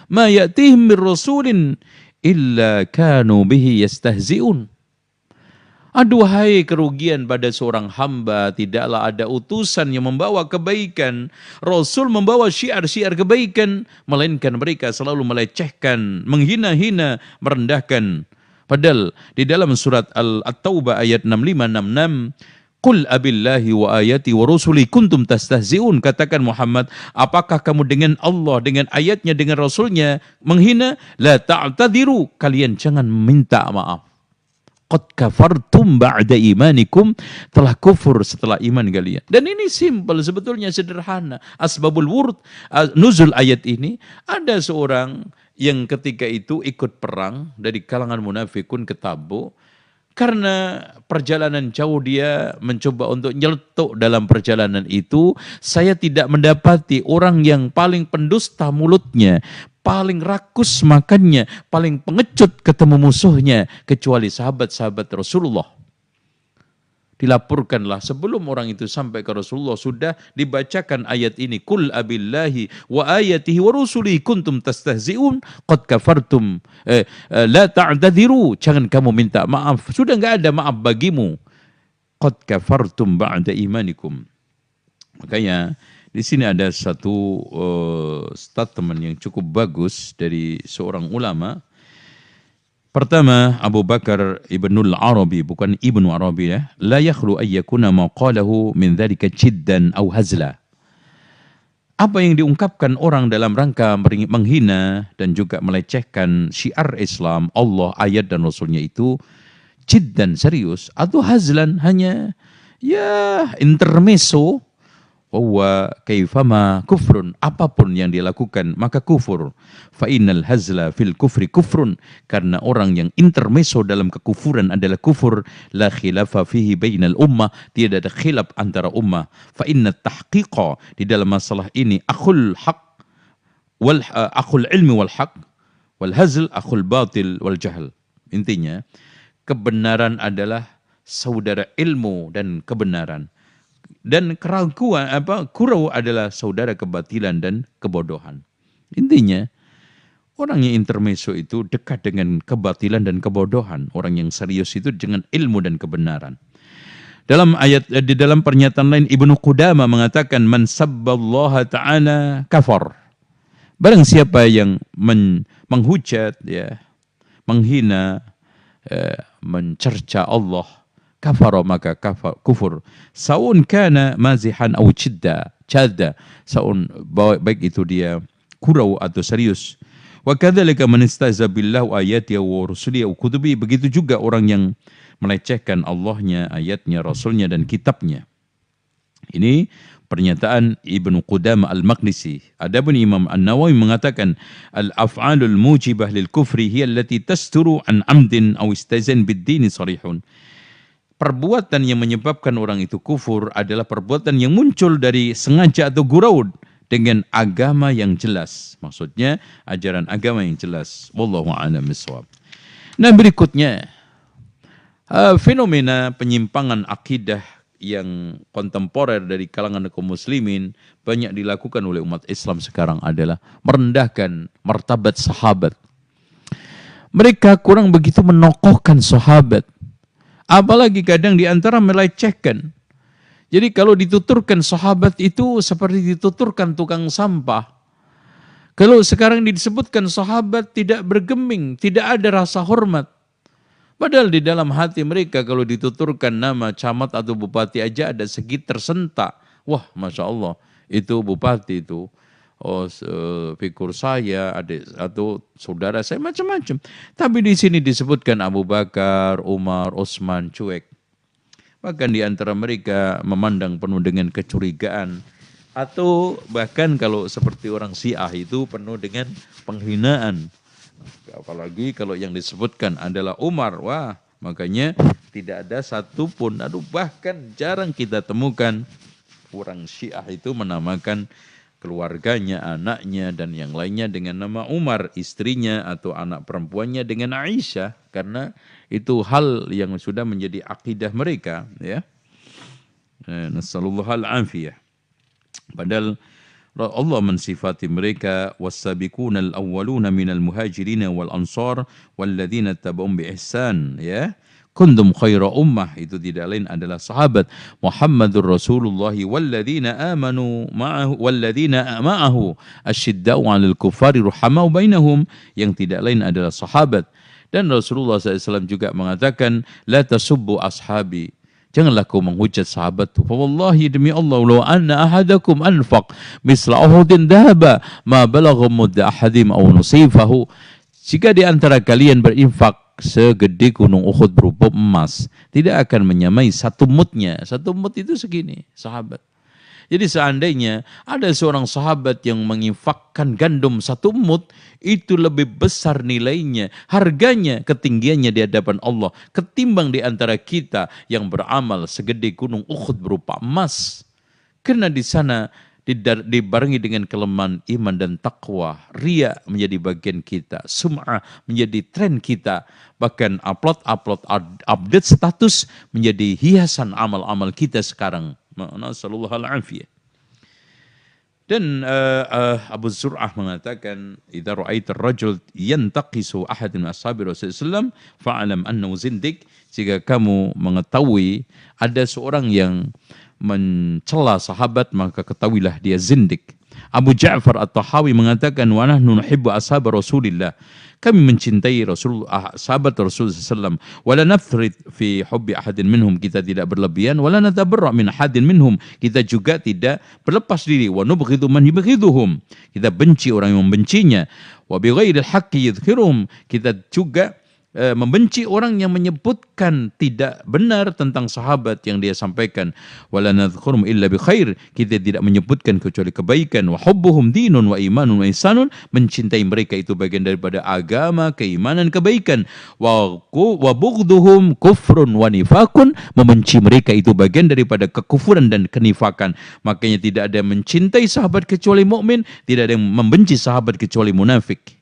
ma ya'tihim min rasulin illa kanu bihi yastahzi'un. Aduhai kerugian pada seorang hamba, tidaklah ada utusan yang membawa kebaikan, Rasul membawa syiar-syiar kebaikan, melainkan mereka selalu melecehkan, menghina-hina, merendahkan. Padahal di dalam surat At-Taubah ayat 65-66, Qul abillahi wa ayati wa rusuli kuntum tastahzi'un. Katakan Muhammad, apakah kamu dengan Allah, dengan ayatnya, dengan Rasulnya menghina? La ta'tadiru, kalian jangan minta maaf. Qad kafartum ba'da imanikum, telah kufur setelah iman kalian. Dan ini simpel, sebetulnya sederhana. Asbabul wurud, nuzul ayat ini, ada seorang yang ketika itu ikut perang dari kalangan munafikun ke Tabuk. Karena perjalanan jauh dia mencoba untuk nyeletuk dalam perjalanan itu, saya tidak mendapati orang yang paling pendusta mulutnya, paling rakus makannya, paling pengecut ketemu musuhnya, kecuali sahabat-sahabat Rasulullah. Dilaporkanlah sebelum orang itu sampai ke Rasulullah sudah dibacakan ayat ini, Qul abillahi wa ayatihi wa rusulihi kuntum tastahzi'un qad kafartum la ta'tadiru, jangan kamu minta maaf, sudah enggak ada maaf bagimu, qad kafartum ba'da imanikum. Makanya di sini ada satu statement yang cukup bagus dari seorang ulama. Pertama, Abu Bakar Ibnul Arabi, bukan Ibnu Arabi ya, la yakhlu ayyakuna ma qalahu min dzalika jiddan aw hazla. Apa yang diungkapkan orang dalam rangka menghina dan juga melecehkan syiar Islam, Allah, ayat dan Rasulnya itu jiddan, serius, atau hazlan, hanya ya intermezzo, wa kaifama kufrun, apapun yang dilakukan maka kufur. Fa innal hazla fil kufri kufrun, karena orang yang intermezzo dalam kekufuran adalah kufur. La khilafa fihi bainal ummah, tidak ada khilaf antara ummah. Fa inna tahqiqa, di dalam masalah ini, akhul haq wal akhul ilmi wal haq, wal hazl akhul batil wal jahl. Intinya kebenaran adalah saudara ilmu dan kebenaran, dan keraguan kurau adalah saudara kebatilan dan kebodohan. Intinya orang yang intermezzo itu dekat dengan kebatilan dan kebodohan. Orang yang serius itu dengan ilmu dan kebenaran. Dalam ayat, di dalam pernyataan lain, Ibnu Qudamah mengatakan, man sabballaha ta'ala kafar. Barang siapa yang menghujat, ya, menghina, mencerca Allah, kafara, maka kufur. Saun kana mazihan aw cidda, saun, baik itu dia kurau atau serius. Wa kadzalika man istahza billahi wa ayatihi wa rusulihi wa kutubihi, begitu juga orang yang melecehkan Allahnya, ayatnya, Rasulnya dan kitabnya. Ini pernyataan Ibnu Qudamah Al-Maqdisi. Adapun Imam An-Nawawi mengatakan, al-af'alul mujibah lil kufri hiya allati tasturu an amdin aw istazan bid-din sarihun. Perbuatan yang menyebabkan orang itu kufur adalah perbuatan yang muncul dari sengaja atau gurau dengan agama yang jelas. Maksudnya ajaran agama yang jelas. Wallahu a'lam bishawab. Nah, berikutnya Fenomena penyimpangan akidah yang kontemporer dari kalangan kaum muslimin banyak dilakukan oleh umat Islam sekarang adalah merendahkan martabat sahabat. Mereka kurang begitu menokohkan sahabat. Apalagi kadang di antara melecehkan. Jadi kalau dituturkan sahabat itu seperti dituturkan tukang sampah. Kalau sekarang disebutkan sahabat tidak bergeming, tidak ada rasa hormat. Padahal di dalam hati mereka kalau dituturkan nama camat atau bupati aja ada segi tersentak. Wah, Masya Allah, itu bupati itu. Oh, figur saya, adik atau saudara saya, macam-macam. Tapi di sini disebutkan Abu Bakar, Umar, Utsman, cuek. Bahkan di antara mereka memandang penuh dengan kecurigaan. Atau bahkan kalau seperti orang Syiah itu penuh dengan penghinaan. Apalagi kalau yang disebutkan adalah Umar. Wah, makanya tidak ada satupun, bahkan jarang kita temukan orang Syiah itu menamakan keluarganya, anaknya, dan yang lainnya dengan nama Umar, istrinya atau anak perempuannya dengan Aisyah. Karena itu hal yang sudah menjadi akidah mereka. Ya. Nasallallahu al-afiyah. Padahal Allah mensifati mereka was-sabiqunal awwaluna minal muhajirin wal ansar walladzina tabauhum bi ihsan, ya. Kuntum khaira ummah, itu tidak lain adalah sahabat Muhammadur Rasulullah walladzina amanu ma'ahu walladzina ma'ahu asyidda'u 'alal kuffari ruhamau bainahum, yang tidak lain adalah sahabat. Dan Rasulullah SAW juga mengatakan la tasubbu ashabi, janganlah kau menghujat sahabatku. Fa wallahi, demi Allah, law anna ahadakum anfaq misla Uhudin dhahaba ma balagha mudda ahadim aw nusifahu. Jika di antara kalian berinfak segede gunung Uhud berupa emas, tidak akan menyamai satu mudnya. Satu mud itu segini, sahabat. Jadi seandainya ada seorang sahabat yang menginfakkan gandum satu mud, itu lebih besar nilainya, harganya, ketinggiannya di hadapan Allah, ketimbang di antara kita yang beramal segede gunung Uhud berupa emas. Karena di sana dibarengi dengan kelemahan iman dan takwa, riya menjadi bagian kita, sum'ah menjadi tren kita, bahkan update status menjadi hiasan amal-amal kita sekarang. Nasallallahu al-afiyah. Dan Abu Zur'ah mengatakan, idza ra'aita ar-rajul yantaqisu ahad min ashabi Rasulullah fa'alam annahu zindiq. Jika kamu mengetahui ada seorang yang mencela sahabat, maka ketahuilah dia zindik. Abu Ja'far At-Tahawi mengatakan, wa nahnu nuhibbu ashab Rasulillah. Kami mencintai sahabat Rasulullah SAW. Wala nafrid fi hubbi ahadin minhum, kita tidak berlebihan. Wala natabarra min ahadin minhum, kita juga tidak berlepas diri. Wa nubghidu man yubghiduhum, kita benci orang yang membencinya. Wa bi ghairil haqqi yudhhiruhum, kita juga membenci orang yang menyebutkan tidak benar tentang sahabat yang dia sampaikan. Wala nadhkurum illa bi khair, kita tidak menyebutkan kecuali kebaikan. Wa hubbuhum dinun wa imanun wa ihsanun, mencintai mereka itu bagian daripada agama, keimanan, kebaikan. Wa bughduhum kufrun wa nifakun, membenci mereka itu bagian daripada kekufuran dan kenifakan. Makanya tidak ada yang mencintai sahabat kecuali mukmin, tidak ada yang membenci sahabat kecuali munafik.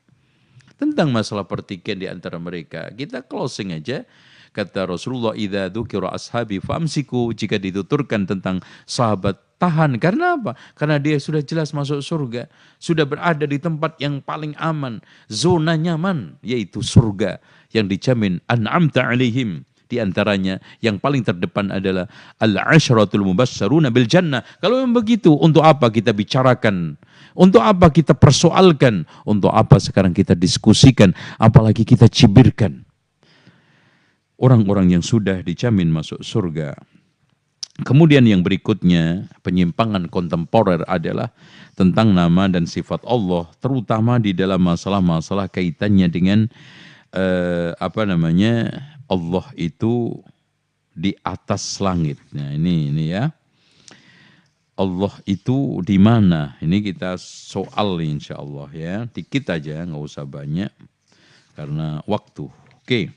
Tentang masalah pertikaian di antara mereka, kita closing aja. Kata Rasulullah, idza dzukira ashabi famsiku, jika dituturkan tentang sahabat, tahan. Karena apa? Karena dia sudah jelas masuk surga, sudah berada di tempat yang paling aman, zona nyaman, yaitu surga yang dijamin an'amta alaihim. Di antaranya yang paling terdepan adalah al-ashratul mubasysyaruna bil jannah. Kalau memang begitu, untuk apa kita bicarakan? Untuk apa kita persoalkan? Untuk apa sekarang kita diskusikan? Apalagi kita cibirkan orang-orang yang sudah dijamin masuk surga. Kemudian yang berikutnya, penyimpangan kontemporer adalah tentang nama dan sifat Allah, terutama di dalam masalah-masalah kaitannya dengan Allah itu di atas langit. Nah, ini ya. Allah itu di mana? Ini kita soal insya Allah ya. Dikit aja, nggak usah banyak karena waktu. Oke.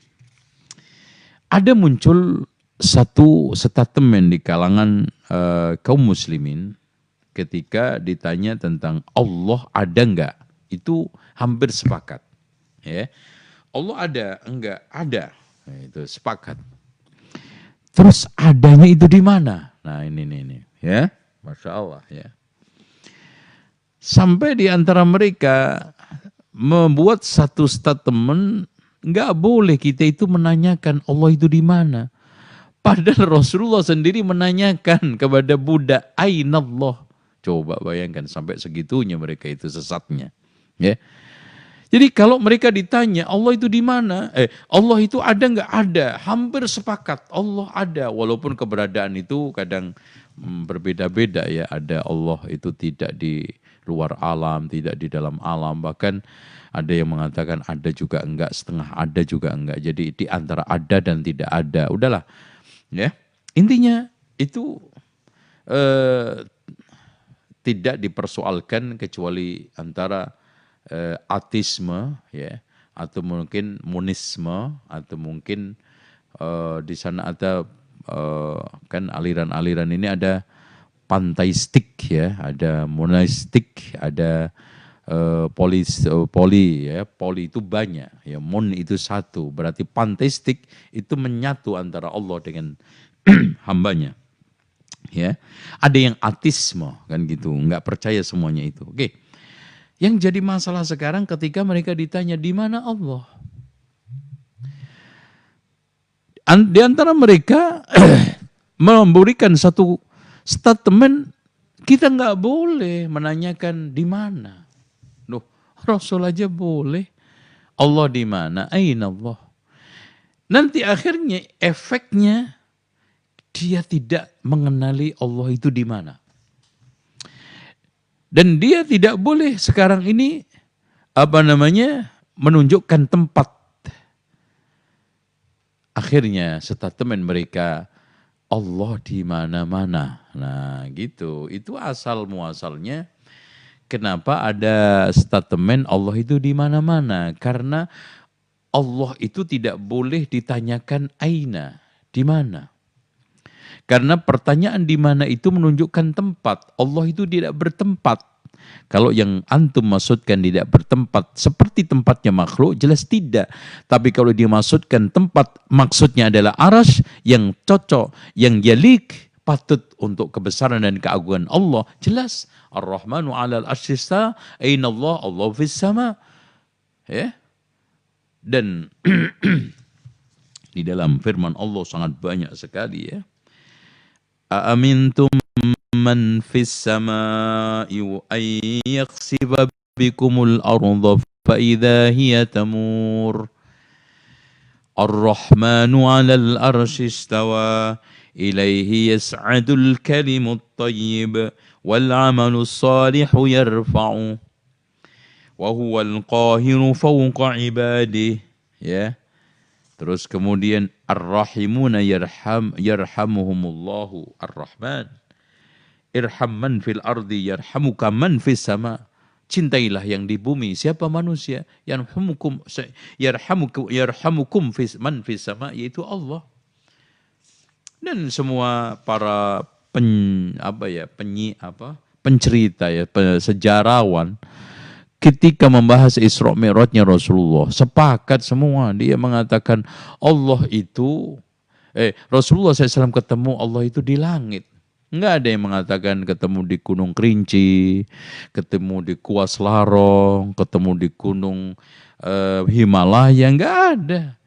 Ada muncul satu statement di kalangan kaum muslimin ketika ditanya tentang Allah ada enggak? Itu hampir sepakat. Ya. Allah ada, enggak? Ada. Nah, itu sepakat. Terus adanya itu di mana? Nah ini ya, Masya Allah ya. Sampai di antara mereka membuat satu statement, nggak boleh kita itu menanyakan Allah itu di mana. Padahal Rasulullah sendiri menanyakan kepada budak, Ainallah. Coba bayangkan sampai segitunya mereka itu sesatnya. Ya. Jadi kalau mereka ditanya Allah itu di mana? Allah itu ada nggak? Ada. Hampir sepakat Allah ada. Walaupun keberadaan itu kadang berbeda-beda ya. Ada Allah itu tidak di luar alam, tidak di dalam alam. Bahkan ada yang mengatakan ada juga enggak, setengah ada juga enggak. Jadi di antara ada dan tidak ada. Udahlah. Ya. Intinya itu tidak dipersoalkan kecuali antara ateisme ya, atau mungkin monisme, atau mungkin di sana ada kan aliran-aliran ini ada panteistik ya, ada monistik, ada poli ya, poli itu banyak ya, mon itu satu, berarti panteistik itu menyatu antara Allah dengan hambanya ya. Ada yang ateisme kan gitu, nggak percaya semuanya itu. Oke. Yang jadi masalah sekarang ketika mereka ditanya di mana Allah. Di antara mereka memberikan satu statement, kita nggak boleh menanyakan di mana. Loh, Rasul aja boleh. Allah di mana? Aina Allah. Nanti akhirnya efeknya dia tidak mengenali Allah itu di mana. Dan dia tidak boleh sekarang ini menunjukkan tempat. Akhirnya statement mereka Allah di mana-mana. Nah, gitu. Itu asal muasalnya kenapa ada statement Allah itu di mana-mana? Karena Allah itu tidak boleh ditanyakan aina, di mana? Karena pertanyaan di mana itu menunjukkan tempat. Allah itu tidak bertempat. Kalau yang antum maksudkan tidak bertempat seperti tempatnya makhluk, jelas tidak. Tapi kalau dia maksudkan tempat, maksudnya adalah arasy yang cocok, yang yalik, patut untuk kebesaran dan keagungan Allah. Jelas. Ar-Rahmanu 'alal 'arsy istawa, aina Allah? Allah fis sama. Ya. Dan di dalam firman Allah sangat banyak sekali ya. Aamintum man fis sama'i ay yakhsiba bikumul arda fa idza hiya tamur. Ar-Rahmanu 'alal arsy istawa ilaihi yas'adul kalimut thayyib wal 'amalus shalihu yarfa'u wa huwal qahiru fawqa 'ibadihi ya. Terus kemudian Ar-Rahimuna yarhamuhumullahu Ar-Rahman. Irham man fil ardi yarhamuka man fis sama. Cintailah yang di bumi. Siapa manusia? Yarhamukum man fis sama, yaitu Allah. Dan semua para pencerita ya, sejarawan ketika membahas Isra Mi'rajnya Rasulullah, sepakat semua. Dia mengatakan Allah itu, Rasulullah SAW ketemu Allah itu di langit. Enggak ada yang mengatakan ketemu di Gunung Kerinci, ketemu di Kuas Larong, ketemu di Gunung Himalaya, enggak ada.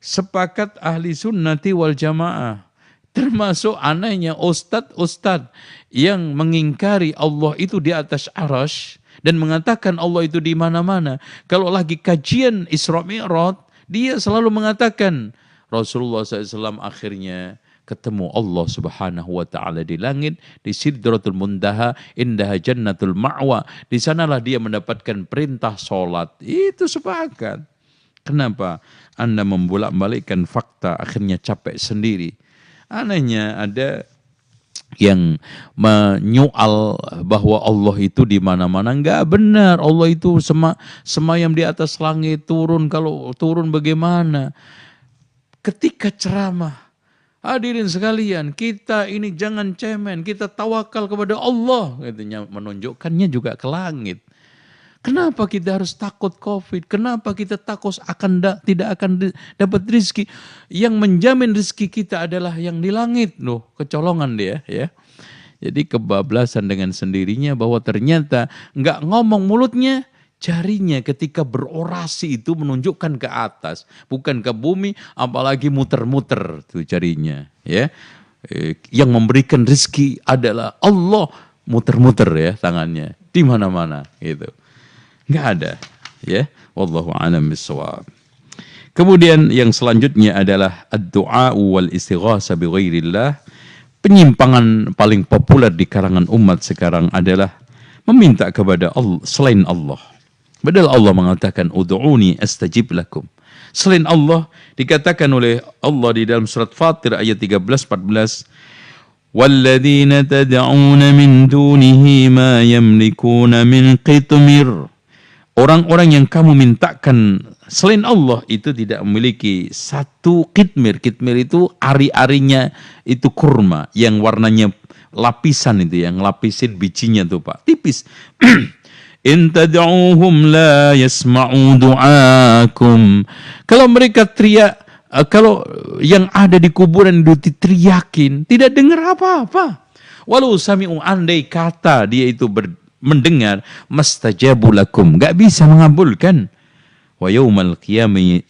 Sepakat ahli sunnati wal jamaah. Termasuk anehnya ustadz yang mengingkari Allah itu di atas arasy dan mengatakan Allah itu di mana-mana. Kalau lagi kajian Isra Mi'raj, dia selalu mengatakan Rasulullah SAW akhirnya ketemu Allah Subhanahu wa taala di langit, di Sidratul Muntaha, indaha jannatul ma'wa. Di sanalah dia mendapatkan perintah salat. Itu sepakat. Kenapa Anda membolak-balikkan fakta, akhirnya capek sendiri? Anehnya ada yang menyoal bahwa Allah itu di mana-mana. Enggak benar. Allah itu semayam di atas langit, turun. Kalau turun bagaimana? Ketika ceramah, hadirin sekalian, kita ini jangan cemen, kita tawakal kepada Allah. Katanya menunjukkannya juga ke langit. Kenapa kita harus takut COVID? Kenapa kita takut tidak akan dapat rezeki? Yang menjamin rezeki kita adalah yang di langit. Loh, kecolongan dia ya. Jadi kebablasan dengan sendirinya bahwa ternyata nggak ngomong mulutnya, jarinya ketika berorasi itu menunjukkan ke atas, bukan ke bumi, apalagi muter-muter tuh jarinya ya. Yang memberikan rezeki adalah Allah, muter-muter ya tangannya di mana-mana gitu. Nggak ada ya. Wallahu a'lam bishawab. Kemudian yang selanjutnya adalah ad-du'a wal istighasa bi ghairillah. Penyimpangan paling populer di kalangan umat sekarang adalah meminta kepada Allah selain Allah. Padahal Allah mengatakan ud'uni astajib lakum. Selain Allah dikatakan oleh Allah di dalam surat Fatir ayat 13-14, وَالَّذِينَ تَدْعُونَ مِنْ دُونِهِ مَا يَمْلِكُونَ مِنْ قِطْمِرٍ. Orang-orang yang kamu mintakan selain Allah itu tidak memiliki satu kitmir. Kitmir itu ari-arinya itu kurma yang warnanya lapisan itu, yang lapisin bijinya tuh Pak, tipis. In tad'uuhum la yasma'u du'aakum. Kalau mereka teriak, kalau yang ada di kuburan itu diteriakin, tidak dengar apa-apa. Walau sami'u, andai kata dia itu mendengar, mastajabu lakum, enggak bisa mengabulkan. Wa yaumal qiyamati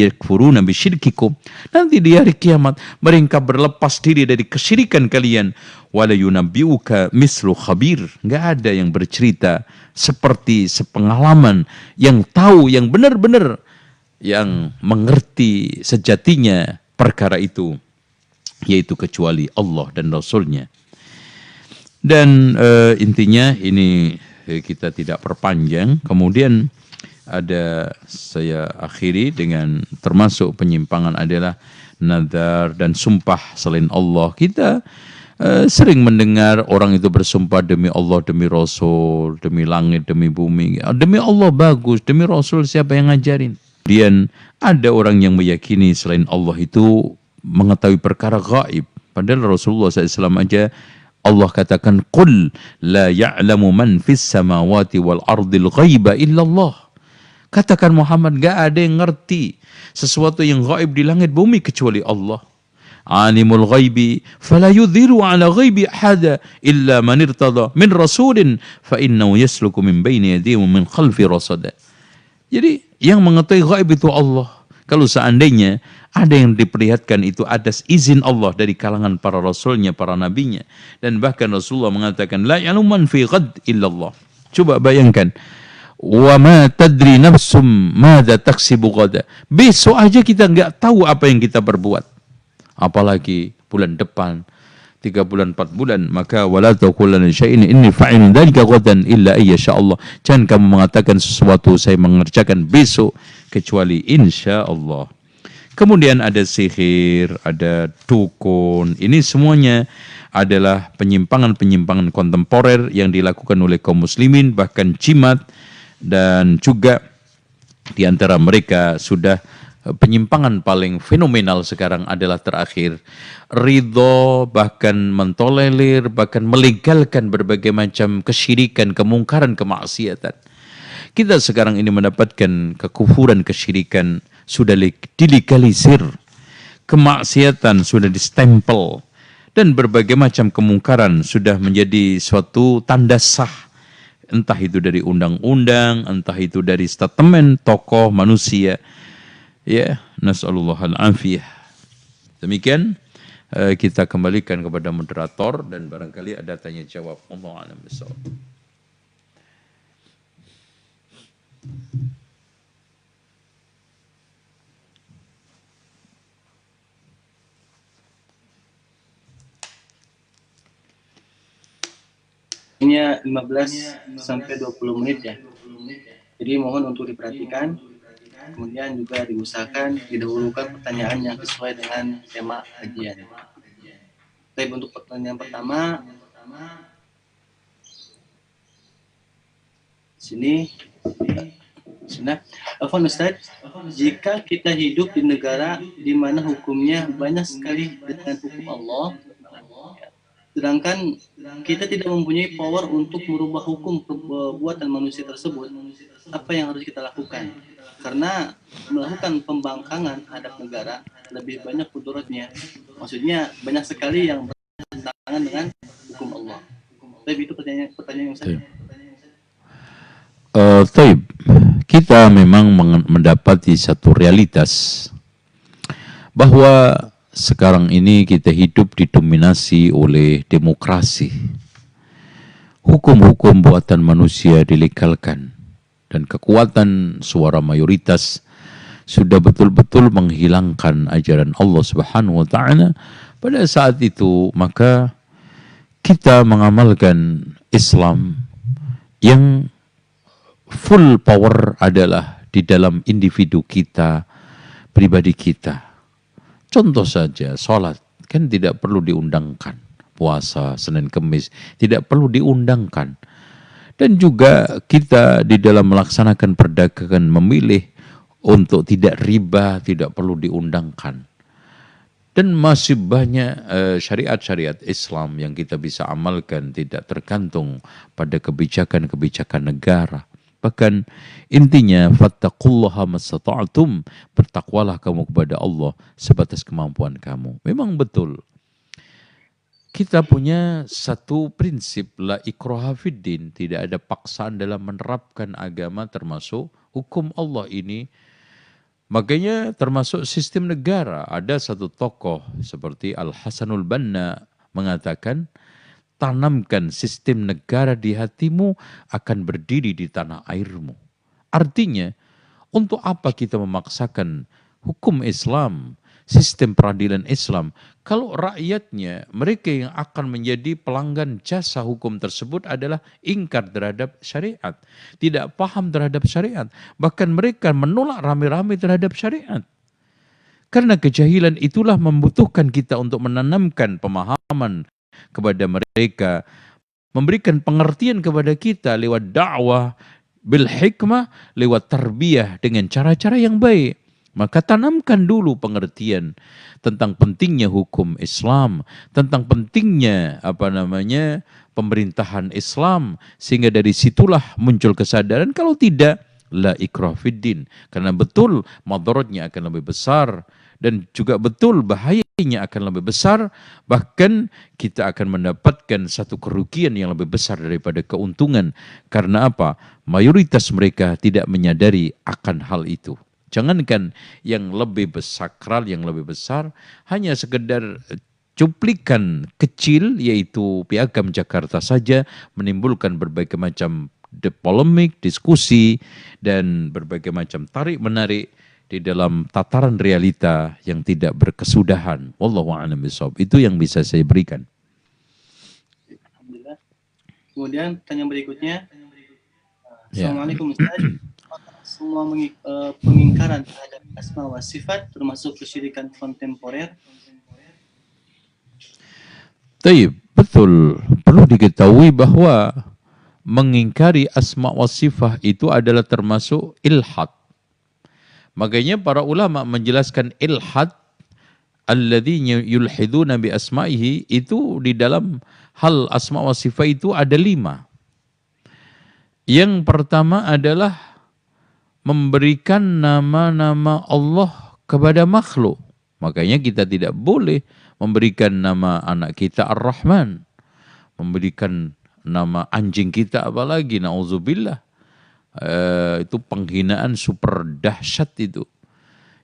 yakfuruna bisyirkikum. Nanti di hari kiamat mereka berlepas diri dari kesyirikan kalian. Wala yunabbiuka mislu khabir. Enggak ada yang bercerita seperti sepengalaman, yang tahu, yang benar-benar yang mengerti sejatinya perkara itu, yaitu kecuali Allah dan Rasulnya. Dan intinya ini kita tidak perpanjang. Kemudian saya akhiri dengan termasuk penyimpangan adalah nazar dan sumpah selain Allah. Kita sering mendengar orang itu bersumpah demi Allah, demi Rasul, demi langit, demi bumi. Demi Allah bagus, demi Rasul siapa yang ngajarin? Kemudian ada orang yang meyakini selain Allah itu mengetahui perkara gaib. Padahal Rasulullah SAW aja Allah katakan, "Qul la ya'lamu man fis samawati wal ardil ghaiba illallah." Katakan Muhammad, gak ada yang ngerti sesuatu yang gaib di langit bumi kecuali Allah. Alimul ghaibi fala yudhiru ala ghaibi ahada illa man irtada min rasulin fa innahu yasluku min baini yadihi wa min khalfi rasada. Jadi yang mengetahui gaib itu Allah. Kalau seandainya ada yang diperlihatkan itu atas izin Allah dari kalangan para rasulnya, para nabinya. Dan bahkan Rasulullah mengatakan, la ya'lamu man fi ghad illallah. Coba bayangkan. Wa ma tadri nafsum madza taksibu ghada. Besok aja kita nggak tahu apa yang kita perbuat. Apalagi bulan depan, 3 bulan, 4 bulan. Maka wala taqulanna syai'in inni fa'ilun dzalika ghadan illa ayyasha Allah. Jangan kamu mengatakan sesuatu saya mengerjakan besok kecuali insya Allah. Kemudian ada sihir, ada dukun. Ini semuanya adalah penyimpangan-penyimpangan kontemporer yang dilakukan oleh kaum muslimin, bahkan jimat. Dan juga di antara mereka sudah penyimpangan paling fenomenal sekarang adalah terakhir ridho, bahkan mentolerir, bahkan melegalkan berbagai macam kesyirikan, kemungkaran, kemaksiatan. Kita sekarang ini mendapatkan kekufuran, kesyirikan sudah dilegalisir, kemaksiatan sudah distempel, dan berbagai macam kemungkaran sudah menjadi suatu tanda sah. Entah itu dari undang-undang, entah itu dari statement tokoh manusia. Ya, nas'alullahal afiyah. Demikian kita kembalikan kepada moderator dan barangkali ada tanya jawab. Allahu a'lam bishawab. Hanya 15 sampai 20 menit ya. Jadi mohon untuk diperhatikan. Kemudian juga diusahakan didahulukan pertanyaan yang sesuai dengan tema kajian. Baik, untuk pertanyaan pertama sini. Afwan Ustaz, jika kita hidup di negara di mana hukumnya banyak sekali dengan hukum Allah, Sedangkan kita tidak mempunyai power untuk merubah hukum perbuatan manusia tersebut. Apa yang harus kita lakukan? Karena melakukan pembangkangan terhadap negara lebih banyak mudaratnya. Maksudnya banyak sekali yang bertentangan dengan hukum Allah. Tapi itu pertanyaan yang saya. Taib, kita memang mendapati satu realitas bahwa sekarang ini kita hidup didominasi oleh demokrasi. Hukum-hukum buatan manusia dilegalkan dan kekuatan suara mayoritas sudah betul-betul menghilangkan ajaran Allah Subhanahu wa taala. Pada saat itu maka kita mengamalkan Islam yang full power adalah di dalam individu kita, pribadi kita. Contoh saja, sholat kan tidak perlu diundangkan. Puasa, Senin, Kemis, tidak perlu diundangkan. Dan juga kita di dalam melaksanakan perdagangan memilih untuk tidak riba, tidak perlu diundangkan. Dan masih banyak syariat-syariat Islam yang kita bisa amalkan tidak tergantung pada kebijakan-kebijakan negara. Bahkan intinya fattaqullaha mastata'tum, bertakwalah kamu kepada Allah sebatas kemampuan kamu. Memang betul. Kita punya satu prinsip la ikraha fiddin, tidak ada paksaan dalam menerapkan agama termasuk hukum Allah ini. Makanya termasuk sistem negara, ada satu tokoh seperti Al-Hasanul Banna mengatakan, tanamkan sistem negara di hatimu akan berdiri di tanah airmu. Artinya, untuk apa kita memaksakan hukum Islam, sistem peradilan Islam, kalau rakyatnya, mereka yang akan menjadi pelanggan jasa hukum tersebut adalah ingkar terhadap syariat, tidak paham terhadap syariat, bahkan mereka menolak rame-rame terhadap syariat. Karena kejahilan itulah membutuhkan kita untuk menanamkan pemahaman kepada mereka, memberikan pengertian kepada kita lewat dakwah, bil hikmah, lewat tarbiyah dengan cara-cara yang baik. Maka tanamkan dulu pengertian tentang pentingnya hukum Islam, tentang pentingnya pemerintahan Islam, sehingga dari situlah muncul kesadaran. Kalau tidak, la ikrah fiddin, karena betul madaratnya akan lebih besar dan juga betul bahayanya akan lebih besar, bahkan kita akan mendapatkan satu kerugian yang lebih besar daripada keuntungan. Karena apa? Mayoritas mereka tidak menyadari akan hal itu. Jangankan yang lebih sakral, yang lebih besar, hanya sekedar cuplikan kecil, yaitu Piagam Jakarta saja, menimbulkan berbagai macam polemik, diskusi, dan berbagai macam tarik-menarik di dalam tataran realita yang tidak berkesudahan. Wallahu a'lam bishawab. Itu yang bisa saya berikan. Alhamdulillah. Kemudian pertanyaan berikutnya. Ya. Assalamualaikum Ustaz. Semua pengingkaran terhadap asma wa sifat termasuk kesyirikan kontemporer? Taib, betul. Perlu diketahui bahwa mengingkari asma wa sifat itu adalah termasuk ilhad. Makanya para ulama menjelaskan ilhad alladzina yulhiduna bi asma'ihi, itu di dalam hal asma wa sifat itu ada 5. Yang pertama adalah memberikan nama-nama Allah kepada makhluk. Makanya kita tidak boleh memberikan nama anak kita Ar-Rahman, memberikan nama anjing kita apalagi, na'udzubillah. Itu penghinaan super dahsyat itu.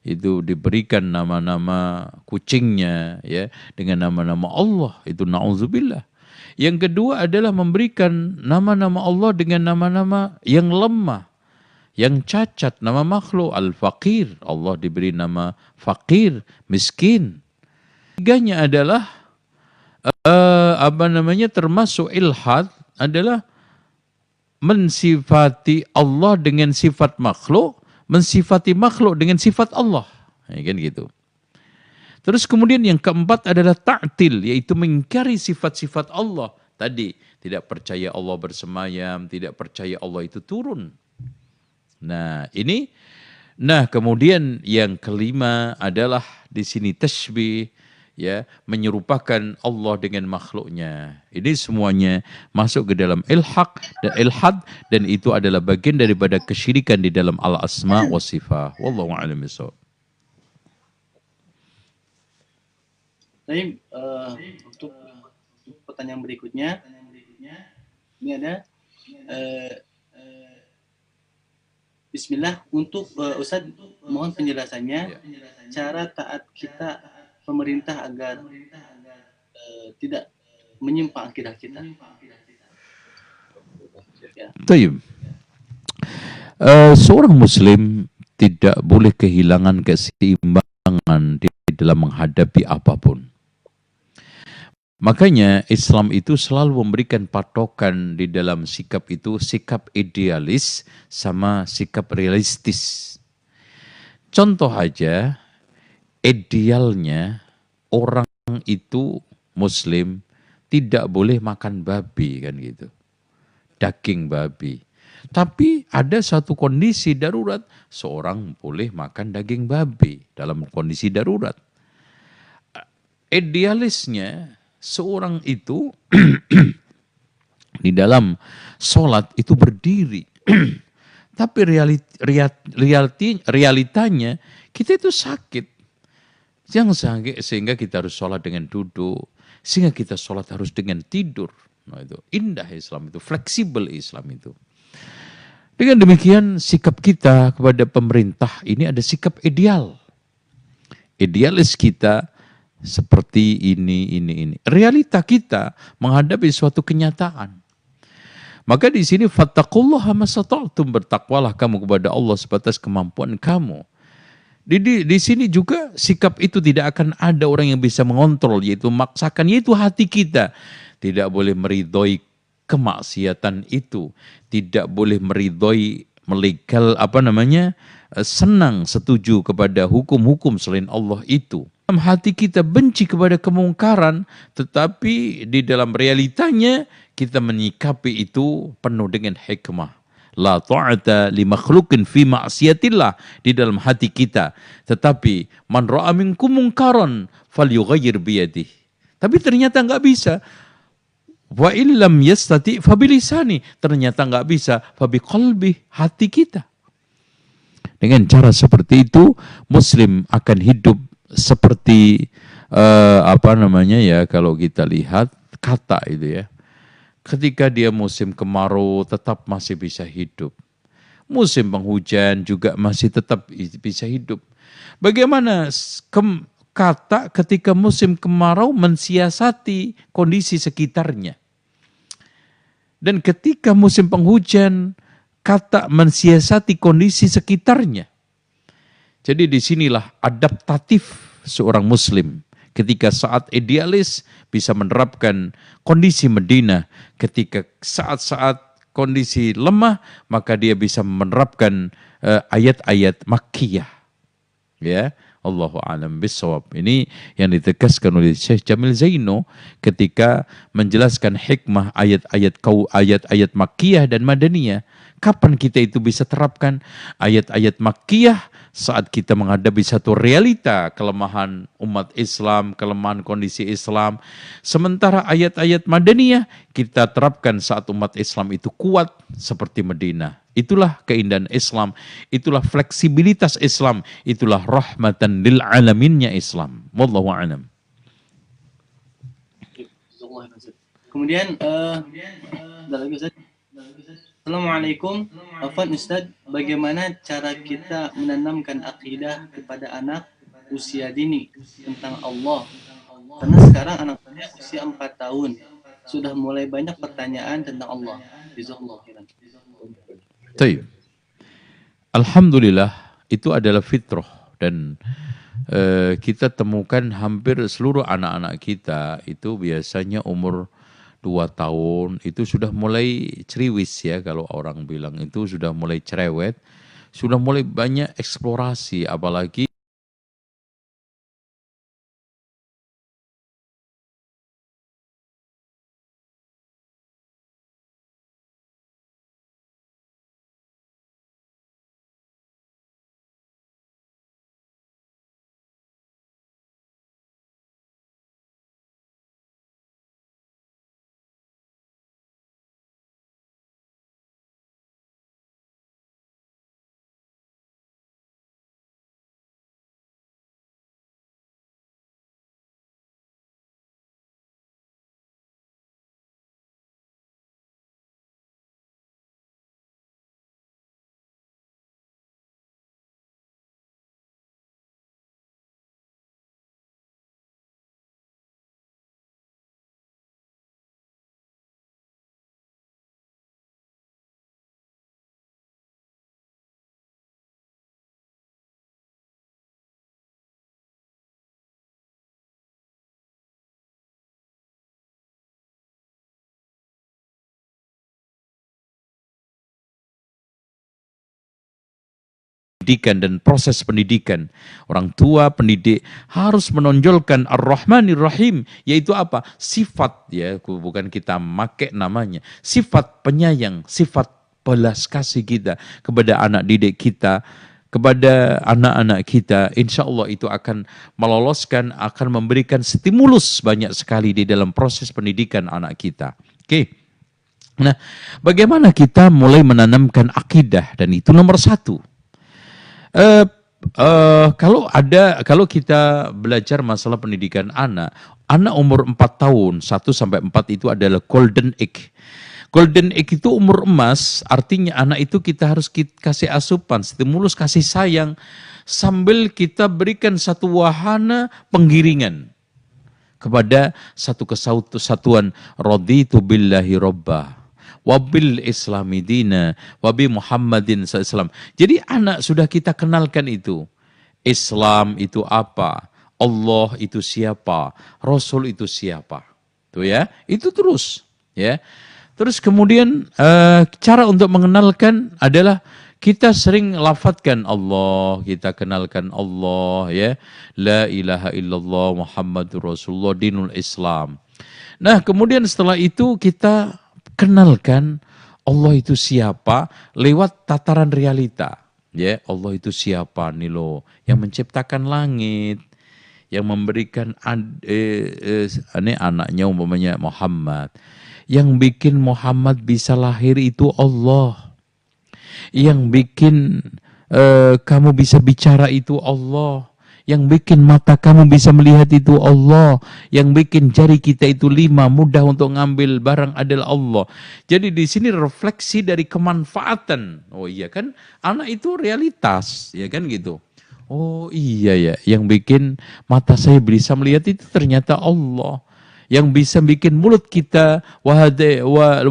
Itu diberikan nama-nama kucingnya ya dengan nama-nama Allah, itu na'udzubillah. Yang kedua adalah memberikan nama-nama Allah dengan nama-nama yang lemah, yang cacat, nama makhluk. Al-Faqir, Allah diberi nama Faqir, miskin. Tiganya adalah termasuk ilhad adalah mensifati Allah dengan sifat makhluk, mensifati makhluk dengan sifat Allah. Ya, kan gitu. Terus kemudian yang keempat adalah ta'til, yaitu mengingkari sifat-sifat Allah. Tadi, tidak percaya Allah bersemayam, tidak percaya Allah itu turun. Nah, kemudian yang kelima adalah di sini tasbih, ya, menyerupakan Allah dengan makhluknya. Ini semuanya masuk ke dalam ilhad dan itu adalah bagian daripada kesyirikan di dalam al-asma wa sifat. Wallahu a'lam bishawab. Jadi untuk pertanyaan berikutnya, ini ada Bismillah, untuk Ustadz mohon penjelasannya cara taat kita pemerintah agar tidak menyimpang akidah kita. Ya. Tayyib. Seorang muslim tidak boleh kehilangan keseimbangan di dalam menghadapi apapun. Makanya Islam itu selalu memberikan patokan di dalam sikap itu, sikap idealis sama sikap realistis. Contoh aja, idealnya orang itu muslim tidak boleh makan babi kan gitu. Daging babi. Tapi ada satu kondisi darurat, seorang boleh makan daging babi dalam kondisi darurat. Idealisnya seorang itu di dalam sholat itu berdiri. Tapi realitanya kita itu sakit. Sehingga kita harus sholat dengan duduk. Sehingga kita sholat harus dengan tidur. Nah, itu indah Islam itu, fleksibel Islam itu. Dengan demikian sikap kita kepada pemerintah ini ada sikap ideal. Idealis kita seperti ini. Realita kita menghadapi suatu kenyataan. Maka di sini fattaqullaha masata'tum, bertakwalah kamu kepada Allah sebatas kemampuan kamu. Di sini juga sikap itu tidak akan ada orang yang bisa mengontrol, yaitu maksakan, yaitu hati kita. Tidak boleh meridhoi kemaksiatan itu, tidak boleh meridhoi senang setuju kepada hukum-hukum selain Allah itu. Dalam hati kita benci kepada kemungkaran, tetapi di dalam realitanya kita menyikapi itu penuh dengan hikmah. La ta'ata li makhlukin fi ma'siyatillah di dalam hati kita. Tetapi man ra'a minkum munkaran falyughayyir biyadihi. Tapi ternyata enggak bisa. Wa illam yastati fa bilisani. Ternyata enggak bisa, fa biqalbi, hati kita. Dengan cara seperti itu muslim akan hidup seperti kalau kita lihat kata itu ya. Ketika dia musim kemarau tetap masih bisa hidup. Musim penghujan juga masih tetap bisa hidup. Bagaimana kata ketika musim kemarau mensiasati kondisi sekitarnya. Dan ketika musim penghujan, kata mensiasati kondisi sekitarnya. Jadi disinilah adaptatif seorang muslim. Ketika saat idealis bisa menerapkan kondisi Madinah. Ketika saat-saat kondisi lemah, maka dia bisa menerapkan ayat-ayat Makkiyah. Ya, Allahu a'lam bishawab. Ini yang ditegaskan oleh Syekh Jamil Zaino ketika menjelaskan hikmah ayat-ayat Makkiyah dan Madaniyah. Kapan kita itu bisa terapkan ayat-ayat Makkiyah saat kita menghadapi satu realita kelemahan umat Islam, kelemahan kondisi Islam. Sementara ayat-ayat Madaniyah kita terapkan saat umat Islam itu kuat seperti Madinah. Itulah keindahan Islam, itulah fleksibilitas Islam, itulah rahmatan lil alaminnya Islam. Wallahu a'lam. Kemudian Assalamualaikum, Afwan Ustaz, bagaimana cara kita menanamkan akidah kepada anak usia dini tentang Allah? Karena sekarang anak saya usia 4 tahun, sudah mulai banyak pertanyaan tentang Allah. Jazakallahu khairan. Baik. Alhamdulillah itu adalah fitrah dan kita temukan hampir seluruh anak-anak kita itu biasanya umur 2 tahun itu sudah mulai ceriwis ya, kalau orang bilang itu sudah mulai cerewet, sudah mulai banyak eksplorasi, apalagi pendidikan dan proses pendidikan. Orang tua pendidik harus menonjolkan Ar-Rahmanir Rahim, yaitu apa? Sifat, ya, bukan kita make namanya. Sifat penyayang, sifat belas kasih kita kepada anak didik kita, kepada anak-anak kita. Insya Allah itu akan meloloskan, akan memberikan stimulus banyak sekali di dalam proses pendidikan anak kita. Oke. Nah, bagaimana kita mulai menanamkan akidah, dan itu nomor satu. Kalau kita belajar masalah pendidikan anak umur 4 tahun, 1 sampai 4 itu adalah golden age. Golden age itu umur emas, artinya anak itu kita harus kasih asupan, stimulus kasih sayang, sambil kita berikan satu wahana penggiringan kepada satu kesatuan, raditu billahi rabbah wabil islami dina wabi Muhammadin sallallahu. Jadi anak sudah kita kenalkan itu. Islam itu apa? Allah itu siapa? Rasul itu siapa? Tuh ya, itu terus ya. Terus kemudian cara untuk mengenalkan adalah kita sering lafadzkan Allah, kita kenalkan Allah ya. La ilaha illallah Muhammadur Rasulullah dinul Islam. Nah, kemudian setelah itu kita kenalkan Allah itu siapa lewat tataran realita. Ya, Allah itu siapa nih loh, yang menciptakan langit, yang memberikan anaknya umpamanya Muhammad. Yang bikin Muhammad bisa lahir itu Allah. Yang bikin kamu bisa bicara itu Allah. Yang bikin mata kamu bisa melihat itu Allah. Yang bikin jari kita itu 5, mudah untuk ngambil barang adalah Allah. Jadi di sini refleksi dari kemanfaatan. Oh iya kan, anak itu realitas, ya kan gitu. Oh iya ya, yang bikin mata saya bisa melihat itu ternyata Allah. Yang bisa bikin mulut kita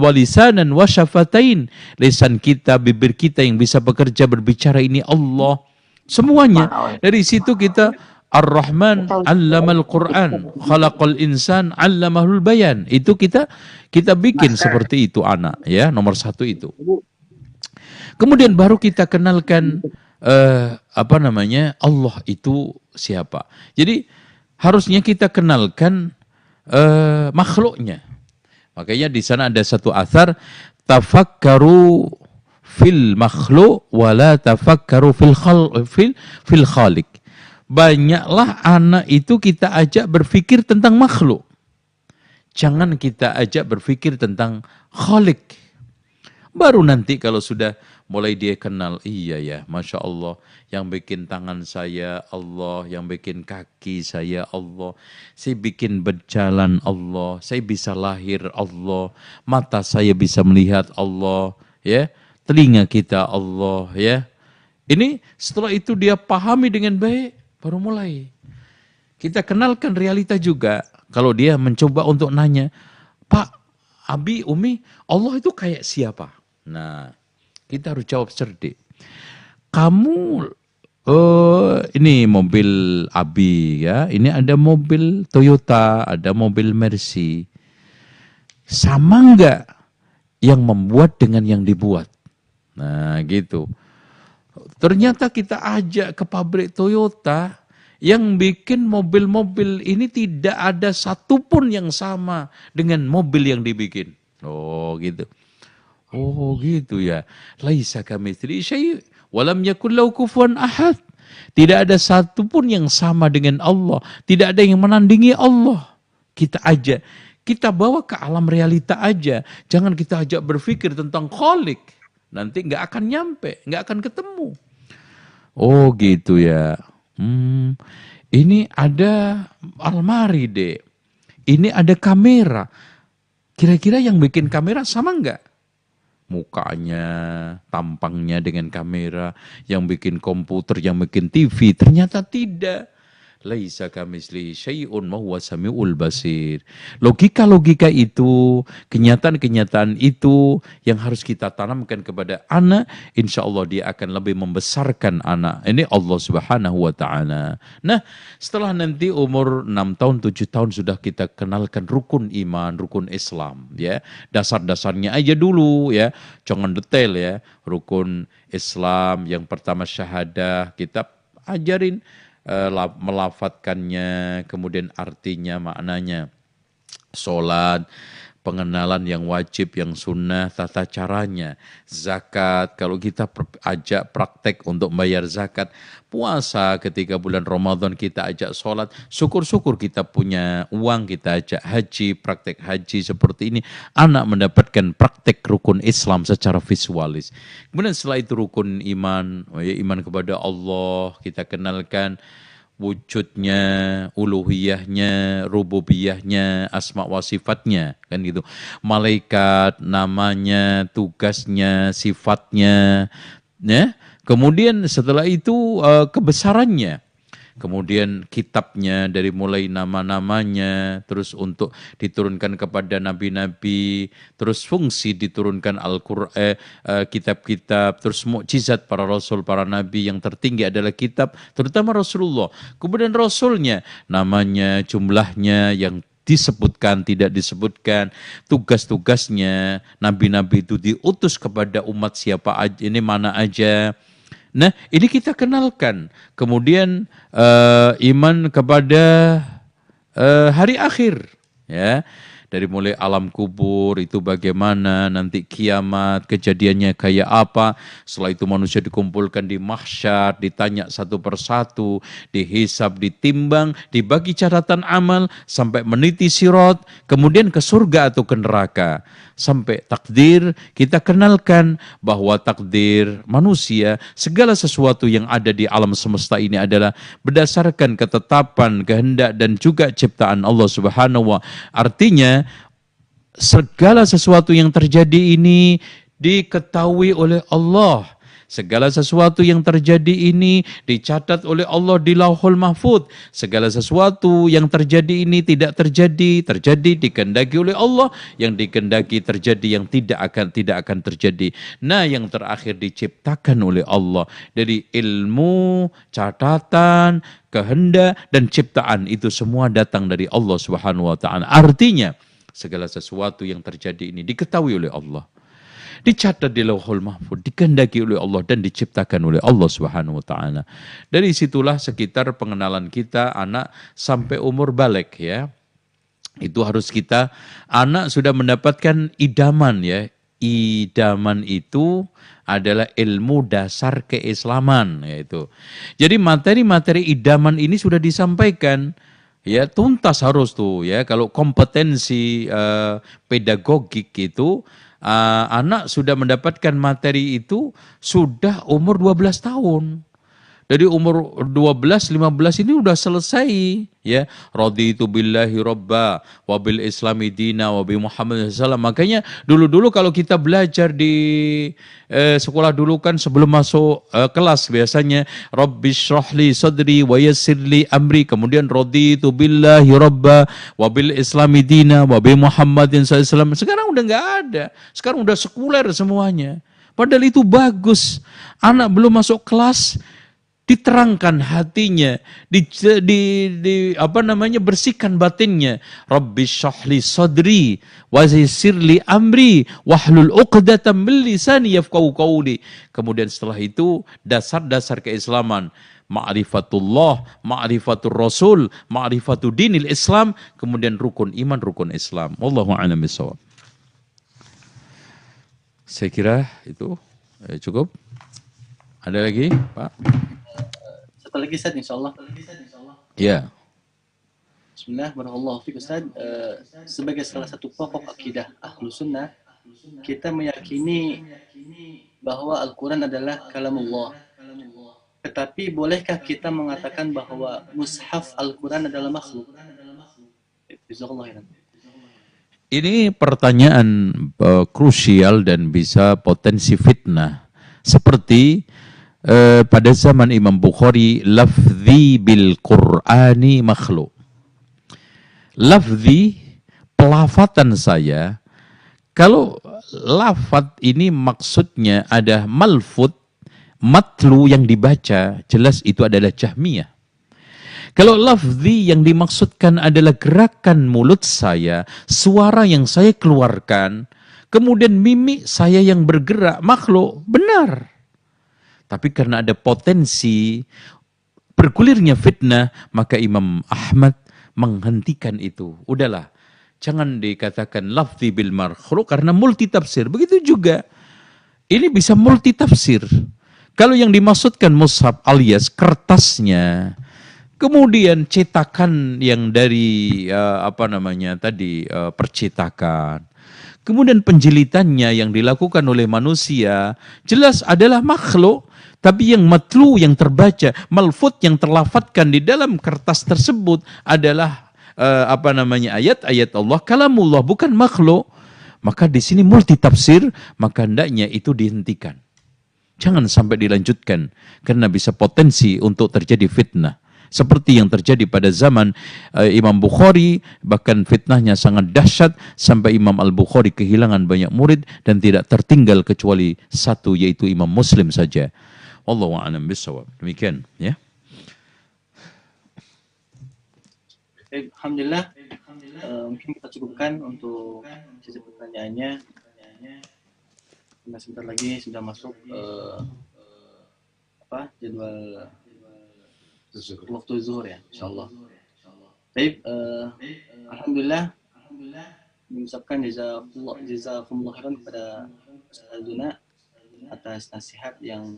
walisanan wasyafatain, lisan kita, bibir kita yang bisa bekerja berbicara ini Allah. Semuanya dari situ kita Ar-Rahman 'allamal Qur'an, khalaqal insan 'allamahul bayan. Itu kita bikin seperti itu anak ya, nomor 1 itu. Kemudian baru kita kenalkan Allah itu siapa. Jadi harusnya kita kenalkan makhluknya. Makanya di sana ada satu athar, tafakkaru fil makhluk wala tafakkaru fil khaliq. Banyaklah anak itu kita ajak berpikir tentang makhluk. Jangan kita ajak berpikir tentang khaliq. Baru nanti kalau sudah mulai dia kenal, iya ya, Masya Allah, yang bikin tangan saya Allah, yang bikin kaki saya Allah, saya bikin berjalan Allah, saya bisa lahir Allah, mata saya bisa melihat Allah, ya, telinga kita Allah, ya. Ini setelah itu dia pahami dengan baik, baru mulai. Kita kenalkan realita juga. Kalau dia mencoba untuk nanya, Pak, Abi, Umi, Allah itu kayak siapa? Nah, kita harus jawab cerdik. Kamu, ini mobil Abi ya, ini ada mobil Toyota, ada mobil Mercy. Sama enggak yang membuat dengan yang dibuat? Nah gitu. Ternyata kita ajak ke pabrik Toyota, yang bikin mobil-mobil ini tidak ada satupun yang sama dengan mobil yang dibikin. Oh gitu. Oh gitu ya. Laisa kamitslihi syai' wa lam yakul lahu kufuwan ahad. Tidak ada satupun yang sama dengan Allah. Tidak ada yang menandingi Allah. Kita ajak, kita bawa ke alam realita aja. Jangan kita ajak berpikir tentang Khalik. Nanti nggak akan nyampe, nggak akan ketemu. Oh gitu ya. Ini ada almari dek. Ini ada kamera. Kira-kira yang bikin kamera sama nggak? Mukanya, tampangnya dengan kamera, yang bikin komputer, yang bikin TV, ternyata tidak. Laisa kamitslihi syai'un wa huwas samiul basir. Logika-logika itu, kenyataan-kenyataan itu yang harus kita tanamkan kepada anak, insya Allah dia akan lebih membesarkan anak. Ini Allah Subhanahu wa taala. Nah, setelah nanti umur 6 tahun, 7 tahun sudah kita kenalkan rukun iman, rukun Islam, ya. Dasar-dasarnya aja dulu, ya. Jangan detail, ya. Rukun Islam yang pertama syahadah, kita ajarin melafatkannya, kemudian artinya, maknanya. Sholat, pengenalan yang wajib, yang sunnah, tata caranya. Zakat, kalau kita ajak praktek untuk bayar zakat. Puasa ketika bulan Ramadan kita ajak sholat. Syukur-syukur kita punya uang, kita ajak haji, praktek haji seperti ini. Anak mendapatkan praktek rukun Islam secara visualis. Kemudian setelah itu rukun iman, iman kepada Allah, kita kenalkan wujudnya, uluhiyahnya, rububiyahnya, asma wa sifatnya, kan gitu. Malaikat, namanya, tugasnya, sifatnya, ya. Kemudian setelah itu kebesarannya. Kemudian kitabnya dari mulai nama-namanya, terus untuk diturunkan kepada nabi-nabi, terus fungsi diturunkan Al-Qur'an, kitab-kitab, terus mukjizat para rasul, para nabi yang tertinggi adalah kitab, terutama Rasulullah. Kemudian rasulnya, namanya, jumlahnya, yang disebutkan, tidak disebutkan, tugas-tugasnya, nabi-nabi itu diutus kepada umat siapa aja, ini mana aja. Nah, ini kita kenalkan. Kemudian iman kepada hari akhir, ya. Dari mulai alam kubur itu bagaimana, nanti kiamat kejadiannya kayak apa. Setelah itu manusia dikumpulkan di mahsyar, ditanya satu persatu, dihisab, ditimbang, dibagi catatan amal sampai meniti sirat, kemudian ke surga atau ke neraka. Sampai takdir, kita kenalkan bahwa takdir manusia, segala sesuatu yang ada di alam semesta ini adalah berdasarkan ketetapan, kehendak dan juga ciptaan Allah Subhanahu wa. Artinya segala sesuatu yang terjadi ini diketahui oleh Allah. Segala sesuatu yang terjadi ini dicatat oleh Allah di Lauhul Mahfuz. Segala sesuatu yang terjadi ini tidak terjadi dikehendaki oleh Allah. Yang dikehendaki terjadi, yang tidak akan terjadi. Nah, yang terakhir diciptakan oleh Allah. Dari ilmu, catatan, kehendak dan ciptaan itu semua datang dari Allah Subhanahu wa taala. Artinya segala sesuatu yang terjadi ini diketahui oleh Allah, dicatat di Lauhul Mahfuz, dikehendaki oleh Allah dan diciptakan oleh Allah Subhanahu wa taala. Dari situlah sekitar pengenalan kita anak sampai umur balik, ya. Itu harus kita, anak sudah mendapatkan idaman, ya. Idaman itu adalah ilmu dasar keislaman, yaitu. Jadi materi-materi idaman ini sudah disampaikan, ya, tuntas harus tuh, ya. Kalau kompetensi pedagogik itu, anak sudah mendapatkan materi itu sudah umur 12 tahun. Dari umur 12, 15 ini udah selesai, ya. Raditu billahi robba wa bil islami dina wa bi Muhammad sallallahu. Makanya dulu-dulu kalau kita belajar di sekolah dulu kan sebelum masuk kelas biasanya Rabbis shrahli sadri wa yassirli amri, kemudian raditu billahi robba wa bil islami dina wa bi Muhammadin sallallahu. Sekarang udah nggak ada. Sekarang udah sekuler semuanya. Padahal itu bagus. Anak belum masuk kelas diterangkan hatinya, bersihkan batinnya. Rabbis shrahli sadri wa yassirli amri wahlul 'uqdatam min lisani yafqahu qawli. Kemudian setelah itu dasar-dasar keislaman, ma'rifatullah, ma'rifatur rasul, ma'rifatud dinil Islam, kemudian rukun iman, rukun Islam. Wallahu a'lam bishawab. Saya kira itu cukup. Ada lagi, Pak? Satu lagi Ustaz, insyaallah. Ya. Bismillah, barakallahu fiik Ustaz. Sebagai salah satu pokok akidah Ahlus Sunnah, kita meyakini bahwa Al-Quran adalah kalamullah. Tetapi bolehkah kita mengatakan bahwa mushaf Al-Quran adalah makhluk? Jazakallahu khairan. Ini pertanyaan krusial dan bisa potensi fitnah. Seperti pada zaman Imam Bukhari, lafzi bil Qur'ani makhluk. Lafzi, pelafatan saya, kalau lafat ini maksudnya ada malfud, matlu yang dibaca, jelas itu adalah Jahmiyah. Kalau lafzi yang dimaksudkan adalah gerakan mulut saya, suara yang saya keluarkan, kemudian mimik saya yang bergerak, makhluk, benar. Tapi karena ada potensi bergulirnya fitnah, maka Imam Ahmad menghentikan itu. Udahlah, jangan dikatakan lafzi bil makhluk karena multi tafsir. Begitu juga, ini bisa multi tafsir. Kalau yang dimaksudkan mushaf alias kertasnya, kemudian cetakan yang dari percetakan, kemudian penjilitannya yang dilakukan oleh manusia, jelas adalah makhluk. Tapi yang matlu, yang terbaca, malfud yang terlafatkan di dalam kertas tersebut adalah ayat-ayat Allah, kalamullah, bukan makhluk. Maka di sini multi tafsir, maka hendaknya itu dihentikan. Jangan sampai dilanjutkan, karena bisa potensi untuk terjadi fitnah. Seperti yang terjadi pada zaman Imam Bukhari, bahkan fitnahnya sangat dahsyat, sampai Imam Al-Bukhari kehilangan banyak murid, dan tidak tertinggal kecuali satu, yaitu Imam Muslim saja. Wallahu a'lam bishawab. Demikian, ya. Alhamdulillah, mungkin kita cukupkan untuk sesi pertanyaannya. Karena sebentar lagi sudah masuk jadwal waktu zuhur ya, insyaallah. Baik, alhamdulillah mengucapkan jazakumullah khairan kepada Ustaz Zuna atas nasihat yang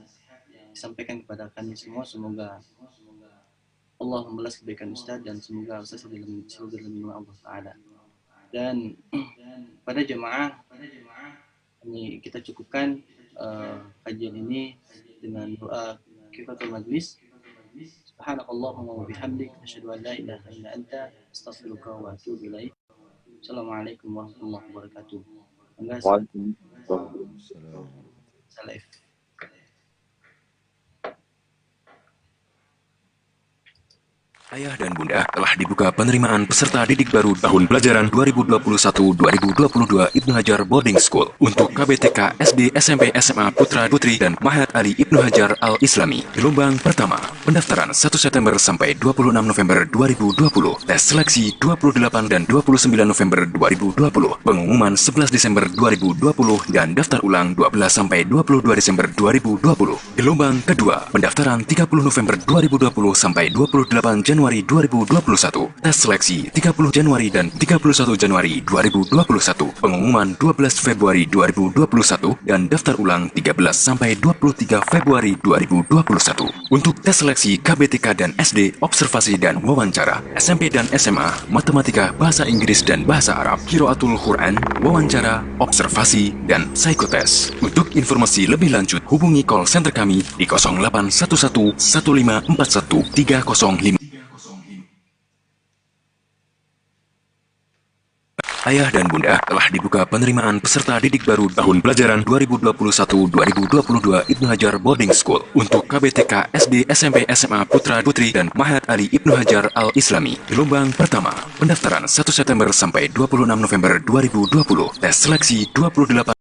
disampaikan kepada kami semua. Semoga Allah membalas kebaikan Ustaz dan semoga Ustaz selalu dalam lindungan Allah Ta'ala. Dan pada jemaah, ini kita cukupkan kajian ini dengan doa kifaratul majlis. Subhanakallahumma wa bihamdik, asyhadu an la ilaha illa anta, astaghfiruka wa atubu ilaik. Assalamualaikum warahmatullahi wabarakatuh. Waalaikumsalam. Ayah dan Bunda, telah dibuka penerimaan peserta didik baru tahun pelajaran 2021-2022 Ibnu Hajar Boarding School untuk KBTK SD, SMP, SMA, Putra, Putri, dan Mahat Ali Ibnu Hajar Al-Islami. Gelombang pertama, pendaftaran 1 September sampai 26 November 2020, tes seleksi 28 dan 29 November 2020, pengumuman 11 Desember 2020, dan daftar ulang 12 sampai 22 Desember 2020. Gelombang kedua, pendaftaran 30 November 2020 sampai 28 Januari 2021, tes seleksi 30 Januari dan 31 Januari 2021, pengumuman 12 Februari 2021, dan daftar ulang 13 sampai 23 Februari 2021. Untuk tes seleksi KBTK dan SD, observasi dan wawancara, SMP dan SMA, matematika, bahasa Inggris dan bahasa Arab, qiraatul Quran, wawancara, observasi, dan psikotes. Untuk informasi lebih lanjut, hubungi call center kami di 0811 1541 305. Ayah dan Bunda, telah dibuka penerimaan peserta didik baru tahun pelajaran 2021-2022 Ibnu Hajar Boarding School untuk KBTK SD, SMP, SMA, Putra, Putri, dan Mahat Ali Ibnu Hajar Al-Islami. Gelombang pertama, pendaftaran 1 September sampai 26 November 2020, tes seleksi 28